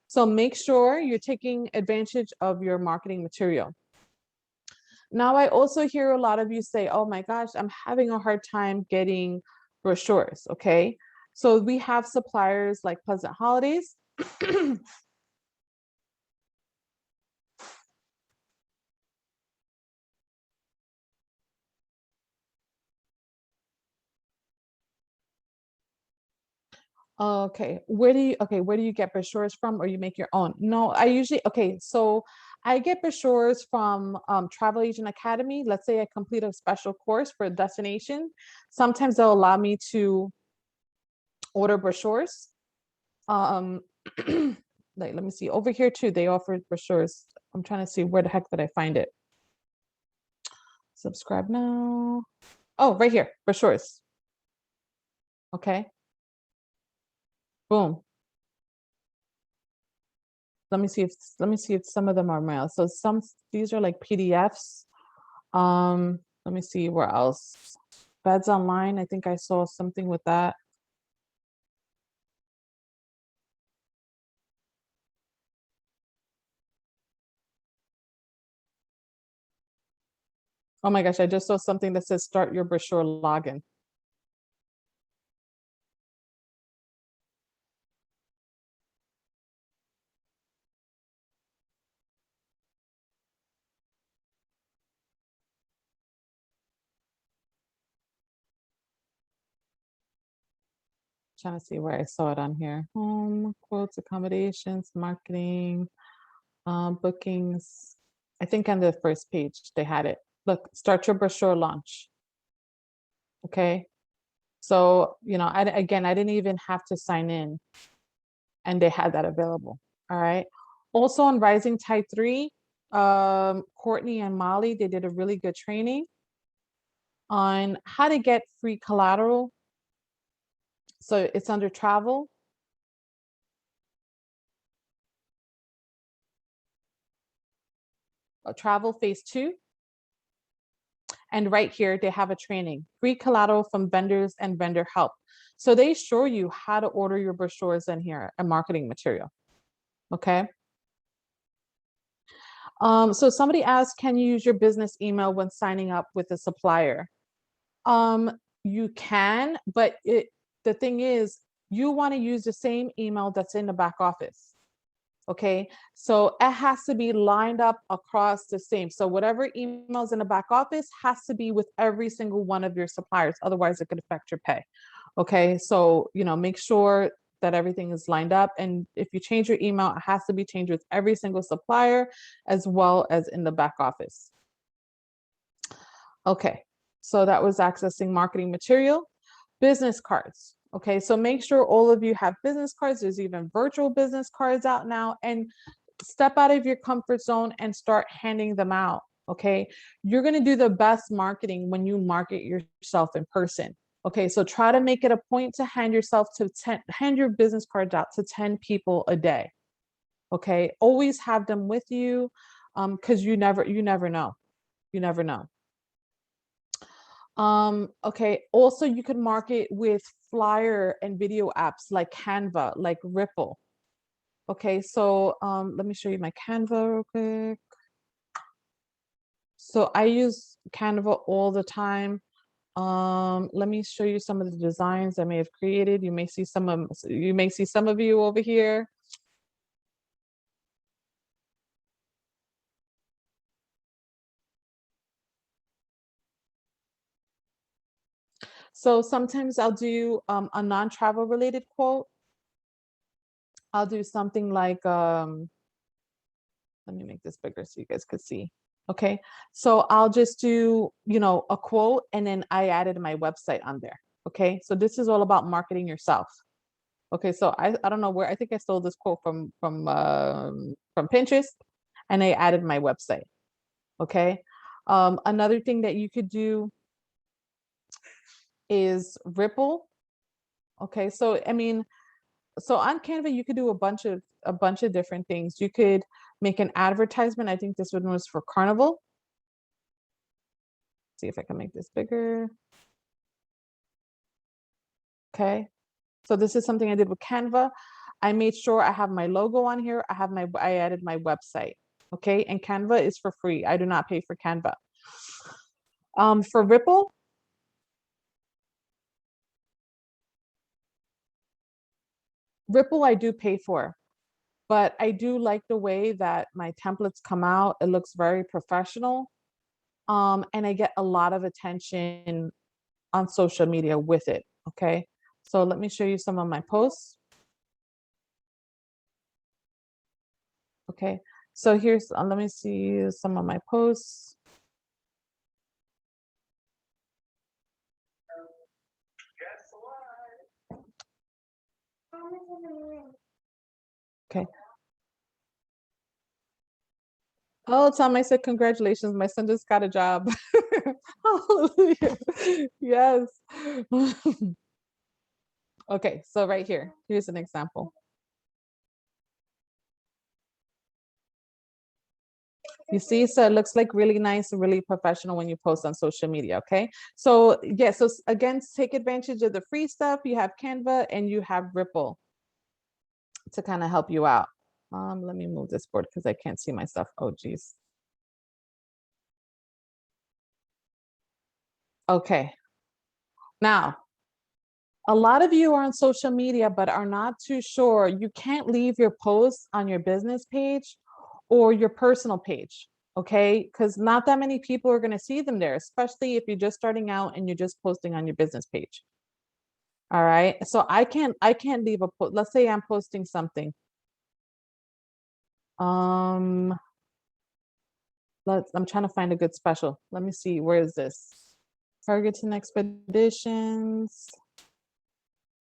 So make sure you're taking advantage of your marketing material. Now, I also hear a lot of you say, oh my gosh, I'm having a hard time getting brochures. Okay. So we have suppliers like Pleasant Holidays. Okay, where do you get brochures from, or you make your own? No, I usually, okay, so I get brochures from Travel Agent Academy. Let's say I complete a special course for a destination. Sometimes they'll allow me to order brochures. Um, like, let me see, over here too, they offer brochures. I'm trying to see where the heck did I find it. Subscribe now. Oh, right here, brochures. Okay, boom. Let me see if some of them are mail. So these are like PDFs. Let me see where else. Beds Online. I think I saw something with that. Oh my gosh, I just saw something that says start your brochure login. Trying to see where I saw it on here. Home, quotes, accommodations, marketing, bookings. I think on the first page they had it. Look, start your brochure launch. Okay. So, again, I didn't even have to sign in, and they had that available. All right. Also on Rising Tide 3, Courtney and Molly, they did a really good training on how to get free collateral. So it's under travel. Travel phase 2. And right here, they have a training, free collateral from vendors and vendor help. So they show you how to order your brochures in here and marketing material. Okay. So somebody asked, can you use your business email when signing up with a supplier? You can, but the thing is, you want to use the same email that's in the back office. Okay, so it has to be lined up across the same. So whatever emails in the back office has to be with every single one of your suppliers. Otherwise, it could affect your pay. Okay, so make sure that everything is lined up. And if you change your email, it has to be changed with every single supplier as well as in the back office. Okay, so that was accessing marketing material. Business cards. Okay, so make sure all of you have business cards. There's even virtual business cards out now, and step out of your comfort zone and start handing them out. Okay, you're going to do the best marketing when you market yourself in person. Okay, so try to make it a point to hand your business cards out to 10 people a day. Okay, always have them with you, because you never know. You never know. Okay, also you can market with flyer and video apps like Canva, like Ripple. Okay, so let me show you my Canva real quick. So I use Canva all the time. Let me show you some of the designs I may have created. You may see some of you over here. So sometimes I'll do a non-travel related quote. I'll do something like let me make this bigger so you guys could see. Okay, so I'll just do, a quote, and then I added my website on there. Okay, so this is all about marketing yourself. Okay, so I don't know where, I think I stole this quote from Pinterest, and I added my website. Okay, another thing that you could do is Ripple. Okay, so I mean, So on Canva, you could do a bunch of different things. You could make an advertisement. I think this one was for Carnival. See if I can make this bigger. Okay. So this is something I did with Canva. I made sure I have my logo on here. I added my website. Okay. And Canva is for free. I do not pay for Canva. For Ripple I do pay for, but I do like the way that my templates come out. It looks very professional. And I get a lot of attention on social media with it. Okay. So let me show you some of my posts. Okay. So here's, let me see some of my posts. Okay. Oh, Tom, I said, congratulations. My son just got a job. Hallelujah. Yes. Okay. So right here, here's an example. You see, so it looks like really nice and really professional when you post on social media. Okay. So yeah, so again, take advantage of the free stuff. You have Canva and you have Ripple to kind of help you out. Let me move this board because I can't see my stuff. Oh, geez. Okay. Now, a lot of you are on social media, but are not too sure. You can't leave your posts on your business page or your personal page. Okay. Because not that many people are going to see them there, especially if you're just starting out and you're just posting on your business page. All right. So I can't leave a post. Let's say I'm posting something. I'm trying to find a good special. Let me see. Where is this? Targets and expeditions.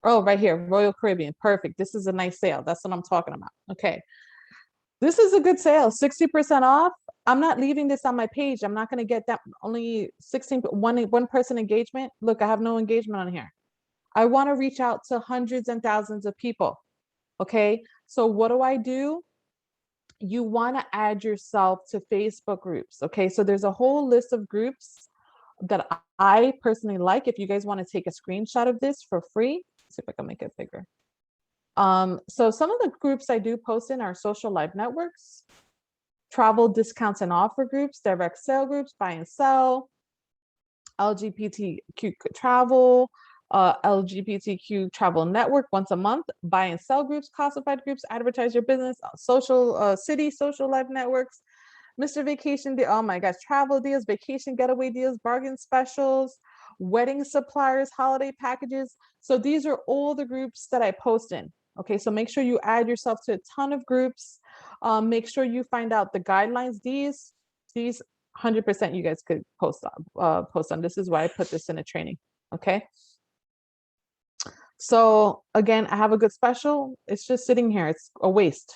Oh, right here, Royal Caribbean. Perfect. This is a nice sale. That's what I'm talking about. Okay. This is a good sale, 60% off. I'm not leaving this on my page. I'm not going to get that only one person engagement. Look, I have no engagement on here. I want to reach out to hundreds and thousands of people. Okay. So what do? You want to add yourself to Facebook groups. Okay. So there's a whole list of groups that I personally like. If you guys want to take a screenshot of this for free, see if I can make it bigger. So some of the groups I do post in are social live networks, travel discounts and offer groups, direct sale groups, buy and sell, LGBTQ travel, LGBTQ travel network once a month, buy and sell groups, classified groups, advertise your business, social city, social live networks, Mr. Vacation, oh my gosh, travel deals, vacation getaway deals, bargain specials, wedding suppliers, holiday packages. So these are all the groups that I post in. Okay, so make sure you add yourself to a ton of groups. Make sure you find out the guidelines. These 100% you guys could post on. This is why I put this in a training. Okay. So again, I have a good special. It's just sitting here. It's a waste.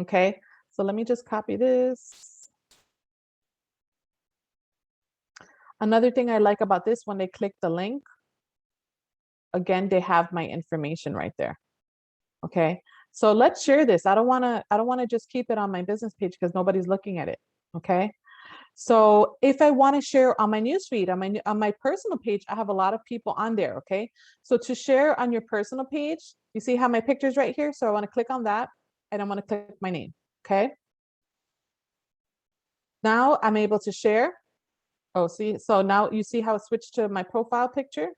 Okay. So let me just copy this. Another thing I like about this, when they click the link, again, they have my information right there. Okay. So let's share this. I don't want to just keep it on my business page because nobody's looking at it. Okay. So if I want to share on my newsfeed, on my personal page, I have a lot of people on there. Okay. So to share on your personal page, you see how my picture's right here. So I want to click on that and I want to click my name. Okay. Now I'm able to share. Oh, see, so now you see how it switched to my profile picture.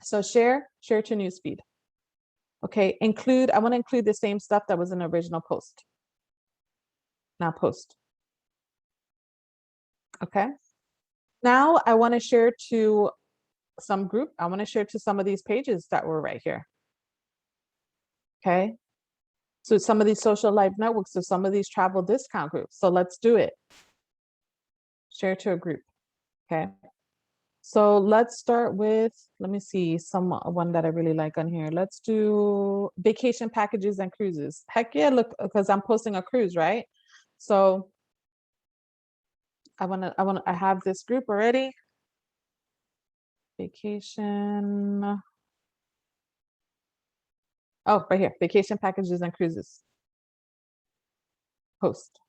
So share to newsfeed. Okay, I want to include the same stuff that was in the original post. Now post. Okay. Now I want to share to some group. I want to share to some of these pages that were right here. Okay. So some of these social life networks, so some of these travel discount groups. So let's do it. Share to a group. Okay. So let's start with, let me see, one that I really like on here. Let's do vacation packages and cruises. Heck yeah, look, because I'm posting a cruise, right? So I have this group already. Vacation. Oh, right here, vacation packages and cruises. Post.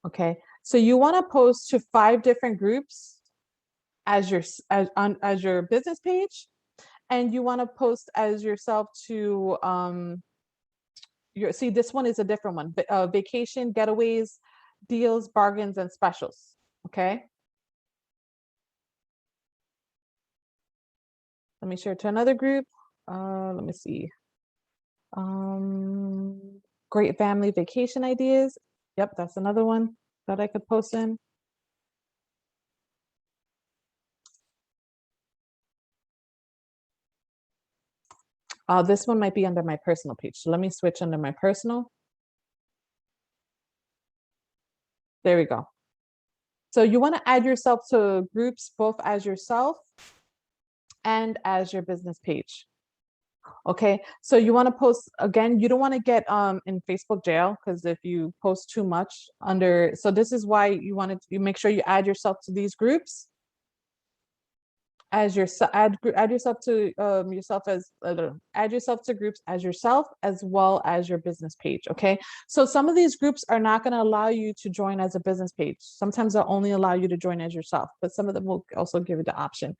Okay, so you want to post to 5 different groups as your business page, and you want to post as yourself to see, this one is a different one, but vacation, getaways, deals, bargains, and specials. Okay, let me share to another group. Let me see. Great family vacation ideas. Yep, that's another one that I could post in. This one might be under my personal page. So let me switch under my personal. There we go. So you want to add yourself to groups both as yourself and as your business page. Okay, so you want to post, again, you don't want to get in Facebook jail, because if you post too much under, so this is why you make sure you add yourself to these groups as your add yourself to add yourself to groups as yourself, as well as your business page. Okay, so some of these groups are not going to allow you to join as a business page. Sometimes they'll only allow you to join as yourself, but some of them will also give you the option.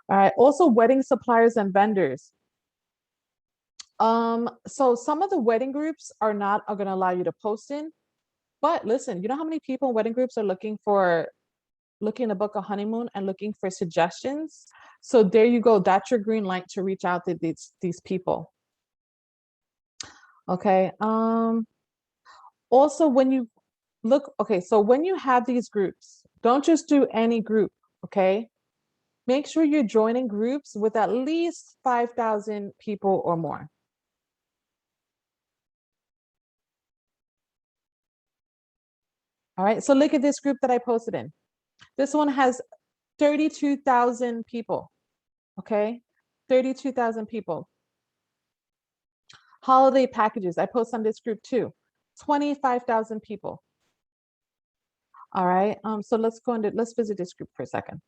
All right, also wedding suppliers and vendors. So some of the wedding groups are going to allow you to post in, but listen, you know how many people in wedding groups are looking to book a honeymoon and looking for suggestions? So there you go. That's your green light to reach out to these people. Okay. Also, when you look, okay, so when you have these groups, don't just do any group. Okay. Make sure you're joining groups with at least 5,000 people or more. All right. So look at this group that I posted in. This one has 32,000 people. Okay. 32,000 people. Holiday packages. I post on this group too. 25,000 people. All right. So let's visit this group for a second.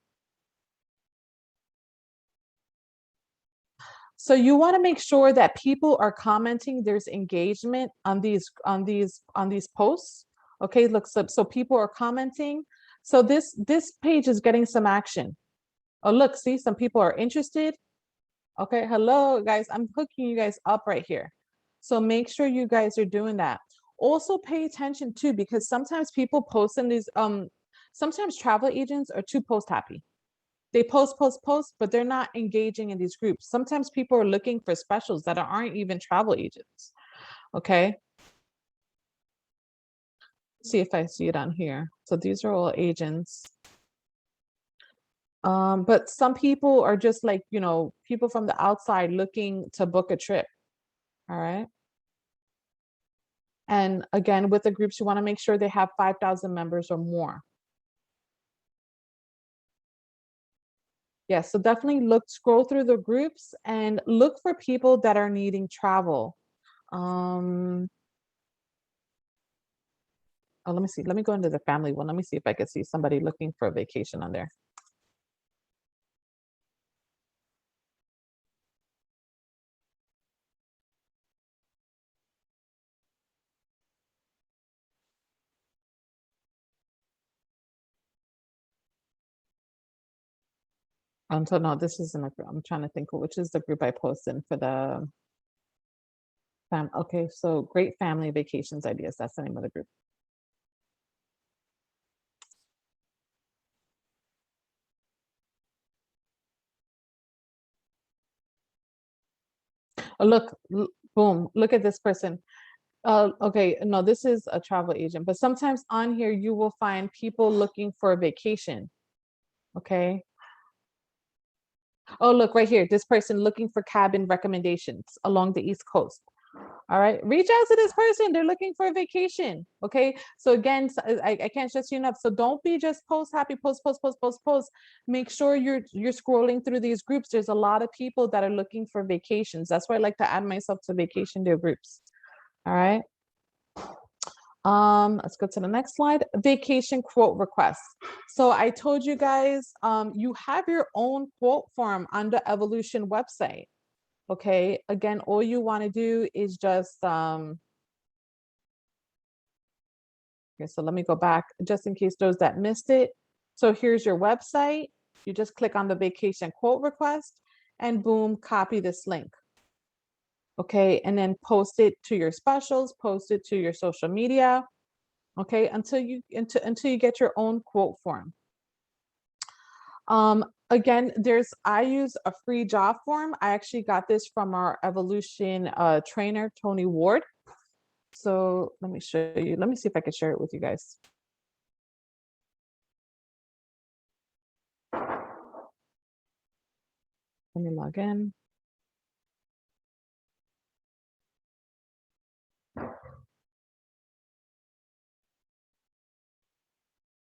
So you want to make sure that people are commenting. There's engagement on these posts. Okay. Look, so people are commenting. So this page is getting some action. Oh, look, see, some people are interested. Okay. Hello, guys. I'm hooking you guys up right here. So make sure you guys are doing that. Also pay attention too, because sometimes people post in these, sometimes travel agents are too post happy. They post, but they're not engaging in these groups. Sometimes people are looking for specials that aren't even travel agents. Okay. See if I see it on here. So these are all agents. But some people are just like, people from the outside looking to book a trip. All right. And again, with the groups, you want to make sure they have 5,000 members or more. Yes, so definitely scroll through the groups and look for people that are needing travel. Oh, let me see. Let me go into the family one. Let me see if I could see somebody looking for a vacation on there. So no, this isn't a group. I'm trying to think which is the group I posted for the okay, so great family vacations ideas. That's the name of the group. Oh, look, boom, look at this person. Okay, no, this is a travel agent, but sometimes on here you will find people looking for a vacation. Okay. Oh, look right here. This person looking for cabin recommendations along the East Coast. All right, reach out to this person. They're looking for a vacation. Okay, so again, I can't stress you enough. So don't be just post happy, post. Make sure you're scrolling through these groups. There's a lot of people that are looking for vacations. That's why I like to add myself to vacation day groups. All right. Let's go to the next slide. Vacation quote request. So I told you guys, you have your own quote form on the Evolution website. Okay, again, all you want to do is just okay, so let me go back just in case those that missed it. So here's your website. You just click on the vacation quote request and boom, copy this link. Okay, and then post it to your specials, post it to your social media. Okay, until you get your own quote form. Again, I use a free job form. I actually got this from our Evolution trainer, Tony Ward. So let me show you. Let me see if I can share it with you guys. Let me log in.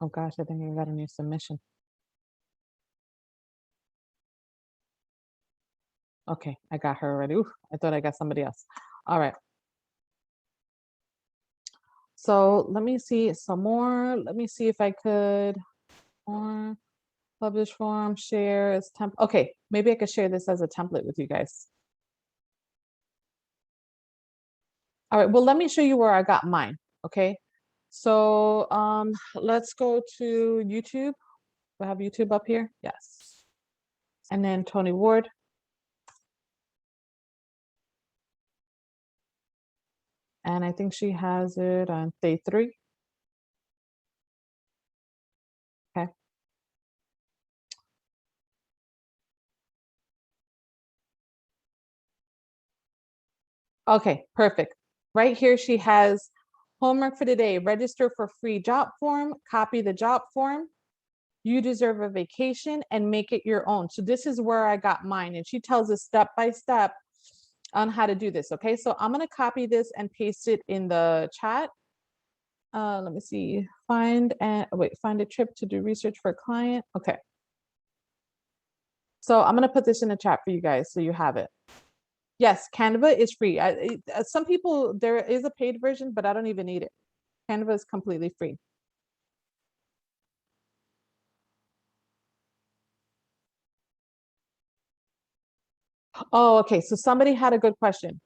Oh gosh, I think I got a new submission. Okay, I got her already. Oof, I thought I got somebody else. All right. So let me see some more. Let me see if I could more publish form, share as template. Okay, maybe I could share this as a template with you guys. All right, well, let me show you where I got mine. Okay. So let's go to YouTube. Do I have YouTube up here? Yes. And then Tony Ward. And I think she has it on day 3. Okay. Okay, perfect. Right here, she has homework for today. Register for free job form, copy the job form. You deserve a vacation and make it your own. So this is where I got mine. And she tells us step by step on how to do this. Okay, so I'm going to copy this and paste it in the chat. Let me see. Find a trip to do research for a client. Okay. So I'm going to put this in the chat for you guys so you have it. Yes, Canva is free. Some people, there is a paid version, but I don't even need it. Canva is completely free. Oh, okay. So somebody had a good question.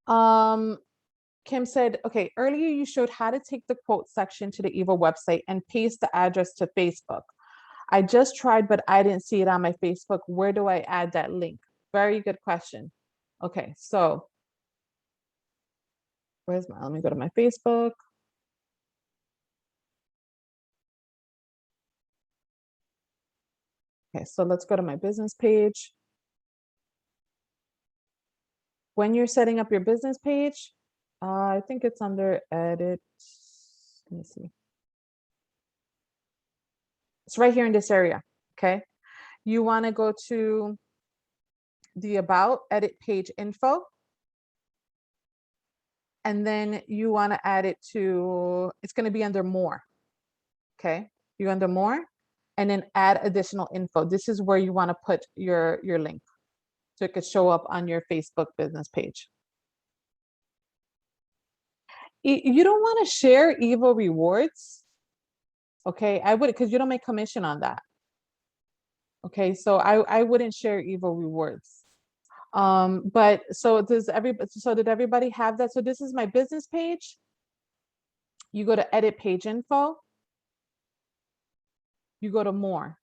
Kim said, okay, earlier you showed how to take the quote section to the Evo website and paste the address to Facebook. I just tried, but I didn't see it on my Facebook. Where do I add that link? Very good question. Okay, so let me go to my Facebook. Okay, so let's go to my business page. When you're setting up your business page, I think it's under edit. Let me see. It's right here in this area, okay? You wanna go to the about, edit page info. And then you wanna add it to, it's gonna be under more, okay? You under more, and then add additional info. This is where you wanna put your link. So it could show up on your Facebook business page. You don't wanna share Evo rewards, okay? I would, because you don't make commission on that. Okay, so I wouldn't share Evo rewards. But so did everybody have that? So this is my business page. You go to edit page info. You go to more.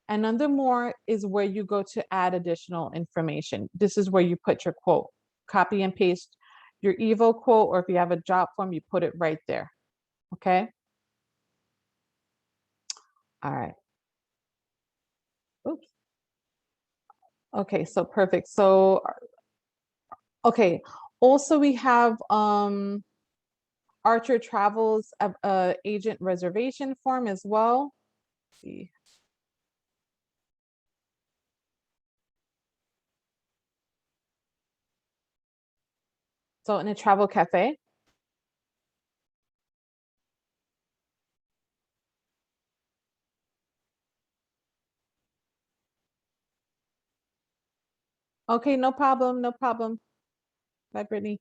And under more is where you go to add additional information. This is where you put your quote. Copy and paste your Evo quote, or if you have a job form, you put it right there. Okay. All right. Oops. Okay, so perfect. So okay. Also, we have Archer Travels agent reservation form as well. Let's see. So in a travel cafe. Okay, no problem, no problem. Bye, Brittany.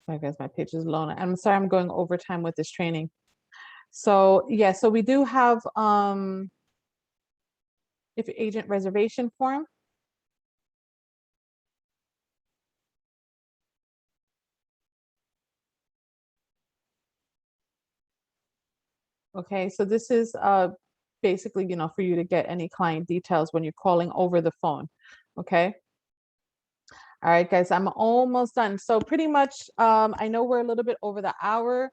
Sorry guys, my page is low. I'm sorry, I'm going overtime with this training. So yeah, so we do have if agent reservation form. Okay, so this is basically, you know, for you to get any client details when you're calling over the phone. Okay. All right, guys, I'm almost done. So pretty much, I know we're a little bit over the hour,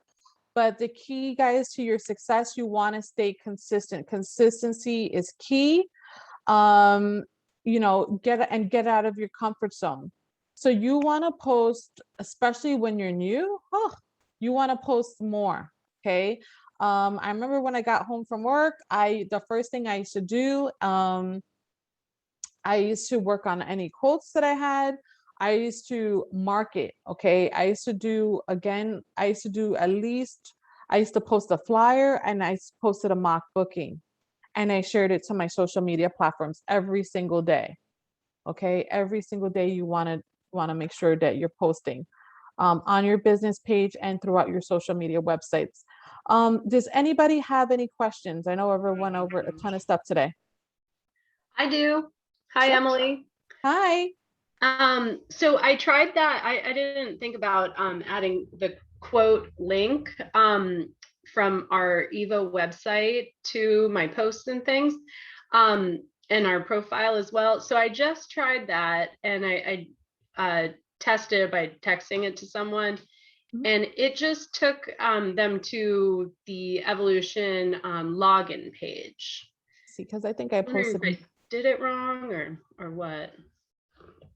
but the key, guys, to your success, you want to stay consistent. Consistency is key. You know, get out of your comfort zone. So you want to post, especially when you're new, you want to post more. Okay. I remember when I got home from work, the first thing I used to do, I used to work on any quotes that I had. I used to market. Okay. I used to do at least, I used to post a flyer and I posted a mock booking and I shared it to my social media platforms every single day. Okay. Every single day you want to make sure that you're posting on your business page and throughout your social media websites. Does anybody have any questions? I know everyone went over a ton of stuff today. I do. Hi, Sure. Emily. Hi. So I tried that. I didn't think about adding the quote link from our Evo website to my posts and things and our profile as well. So I just tried that and I tested by texting it to someone. And it just took them to the Evolution login page. See, because I think I posted. I did it wrong or what?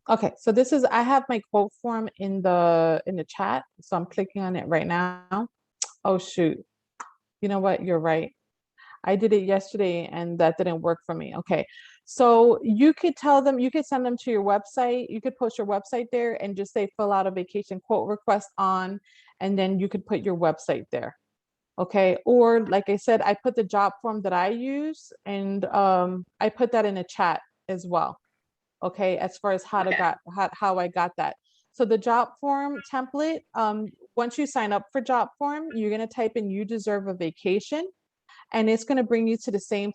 Okay, so I have my quote form in the chat. So I'm clicking on it right now. Oh shoot. You know what? You're right. I did it yesterday and that didn't work for me. Okay. So you could send them to your website. You could post your website there and just say fill out a vacation quote request on, and then you could put your website there. Okay. Or like I said, I put the job form that I use and I put that in a chat as well. Okay, as far as how I got that. So the job form template, once you sign up for job form, you're gonna type in "you deserve a vacation," and it's gonna bring you to the same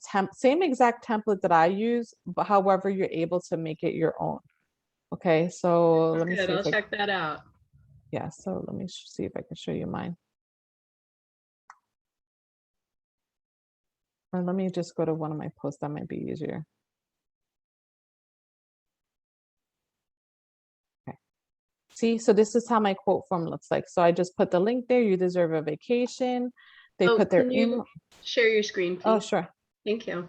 exact template that I use, but however, you're able to make it your own. Okay, so let me see. I'll check that out. Yeah, so let me see if I can show you mine. Or let me just go to one of my posts. That might be easier. See, so this is how my quote form looks like. So I just put the link there. You deserve a vacation. They put their email. Share your screen, please? Oh, sure. Thank you.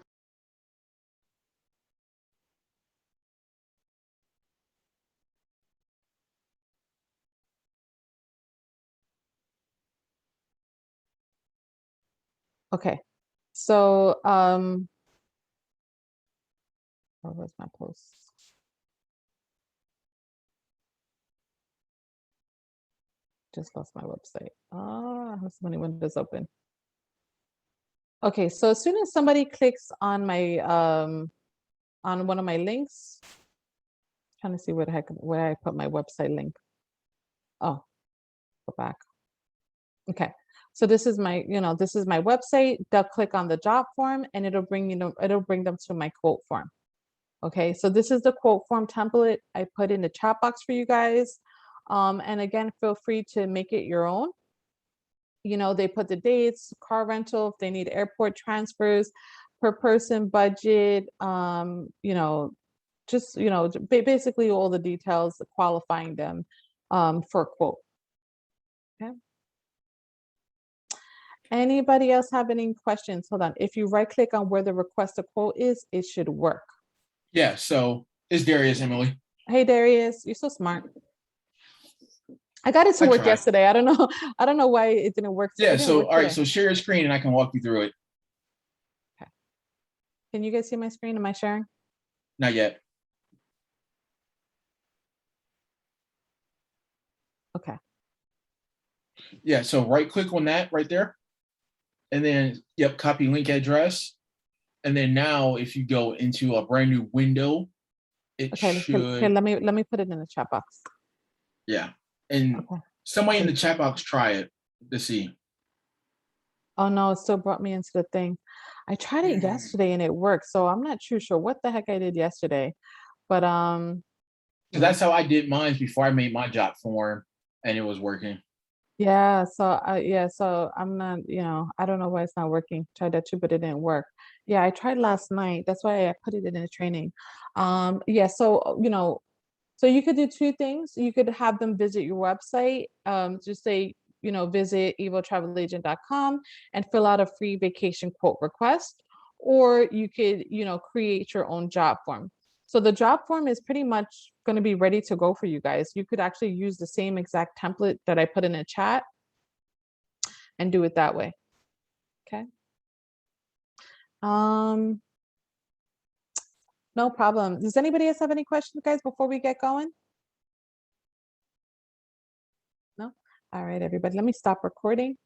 Okay. So, where was my post? Just lost my website. Oh, I have so many windows open. Okay, so as soon as somebody clicks on my on one of my links, trying to see where I put my website link. Oh, go back. Okay. So this is my website. They'll click on the job form and it'll bring them to my quote form. Okay, so this is the quote form template I put in the chat box for you guys. And again, feel free to make it your own. You know, they put the dates, car rental, if they need airport transfers, per person budget, you know, just, you know, basically all the details, qualifying them for a quote. Okay. Anybody else have any questions? Hold on. If you right click on where the request a quote is, it should work. Yeah, so it's Darius, Emily. Hey, Darius, you're so smart. I got it to work yesterday. I don't know. I don't know why it didn't work. Yeah, so all right, so share your screen and I can walk you through it. Okay. Can you guys see my screen? Am I sharing? Not yet. Okay. Yeah, so right click on that right there. And then, yep, copy link address. And then now if you go into a brand new window, it should. Okay, let me put it in the chat box. Yeah. And Somebody in the chat box try it to see. Oh no, it still brought me into the thing. I tried it yesterday and it worked, so I'm not too sure what the heck I did yesterday. But So that's how I did mine before I made my job form, and it was working. yeah, so I'm not, I don't know why it's not working. Tried that too, but it didn't work. Yeah, I tried last night. That's why I put it in the training. Yeah, so so you could do two things. You could have them visit your website, just say, visit evotravelagent.com and fill out a free vacation quote request, or you could, create your own job form. So the job form is pretty much going to be ready to go for you guys. You could actually use the same exact template that I put in the chat and do it that way. Okay. No problem. Does anybody else have any questions, guys, before we get going? No? All right, everybody, let me stop recording.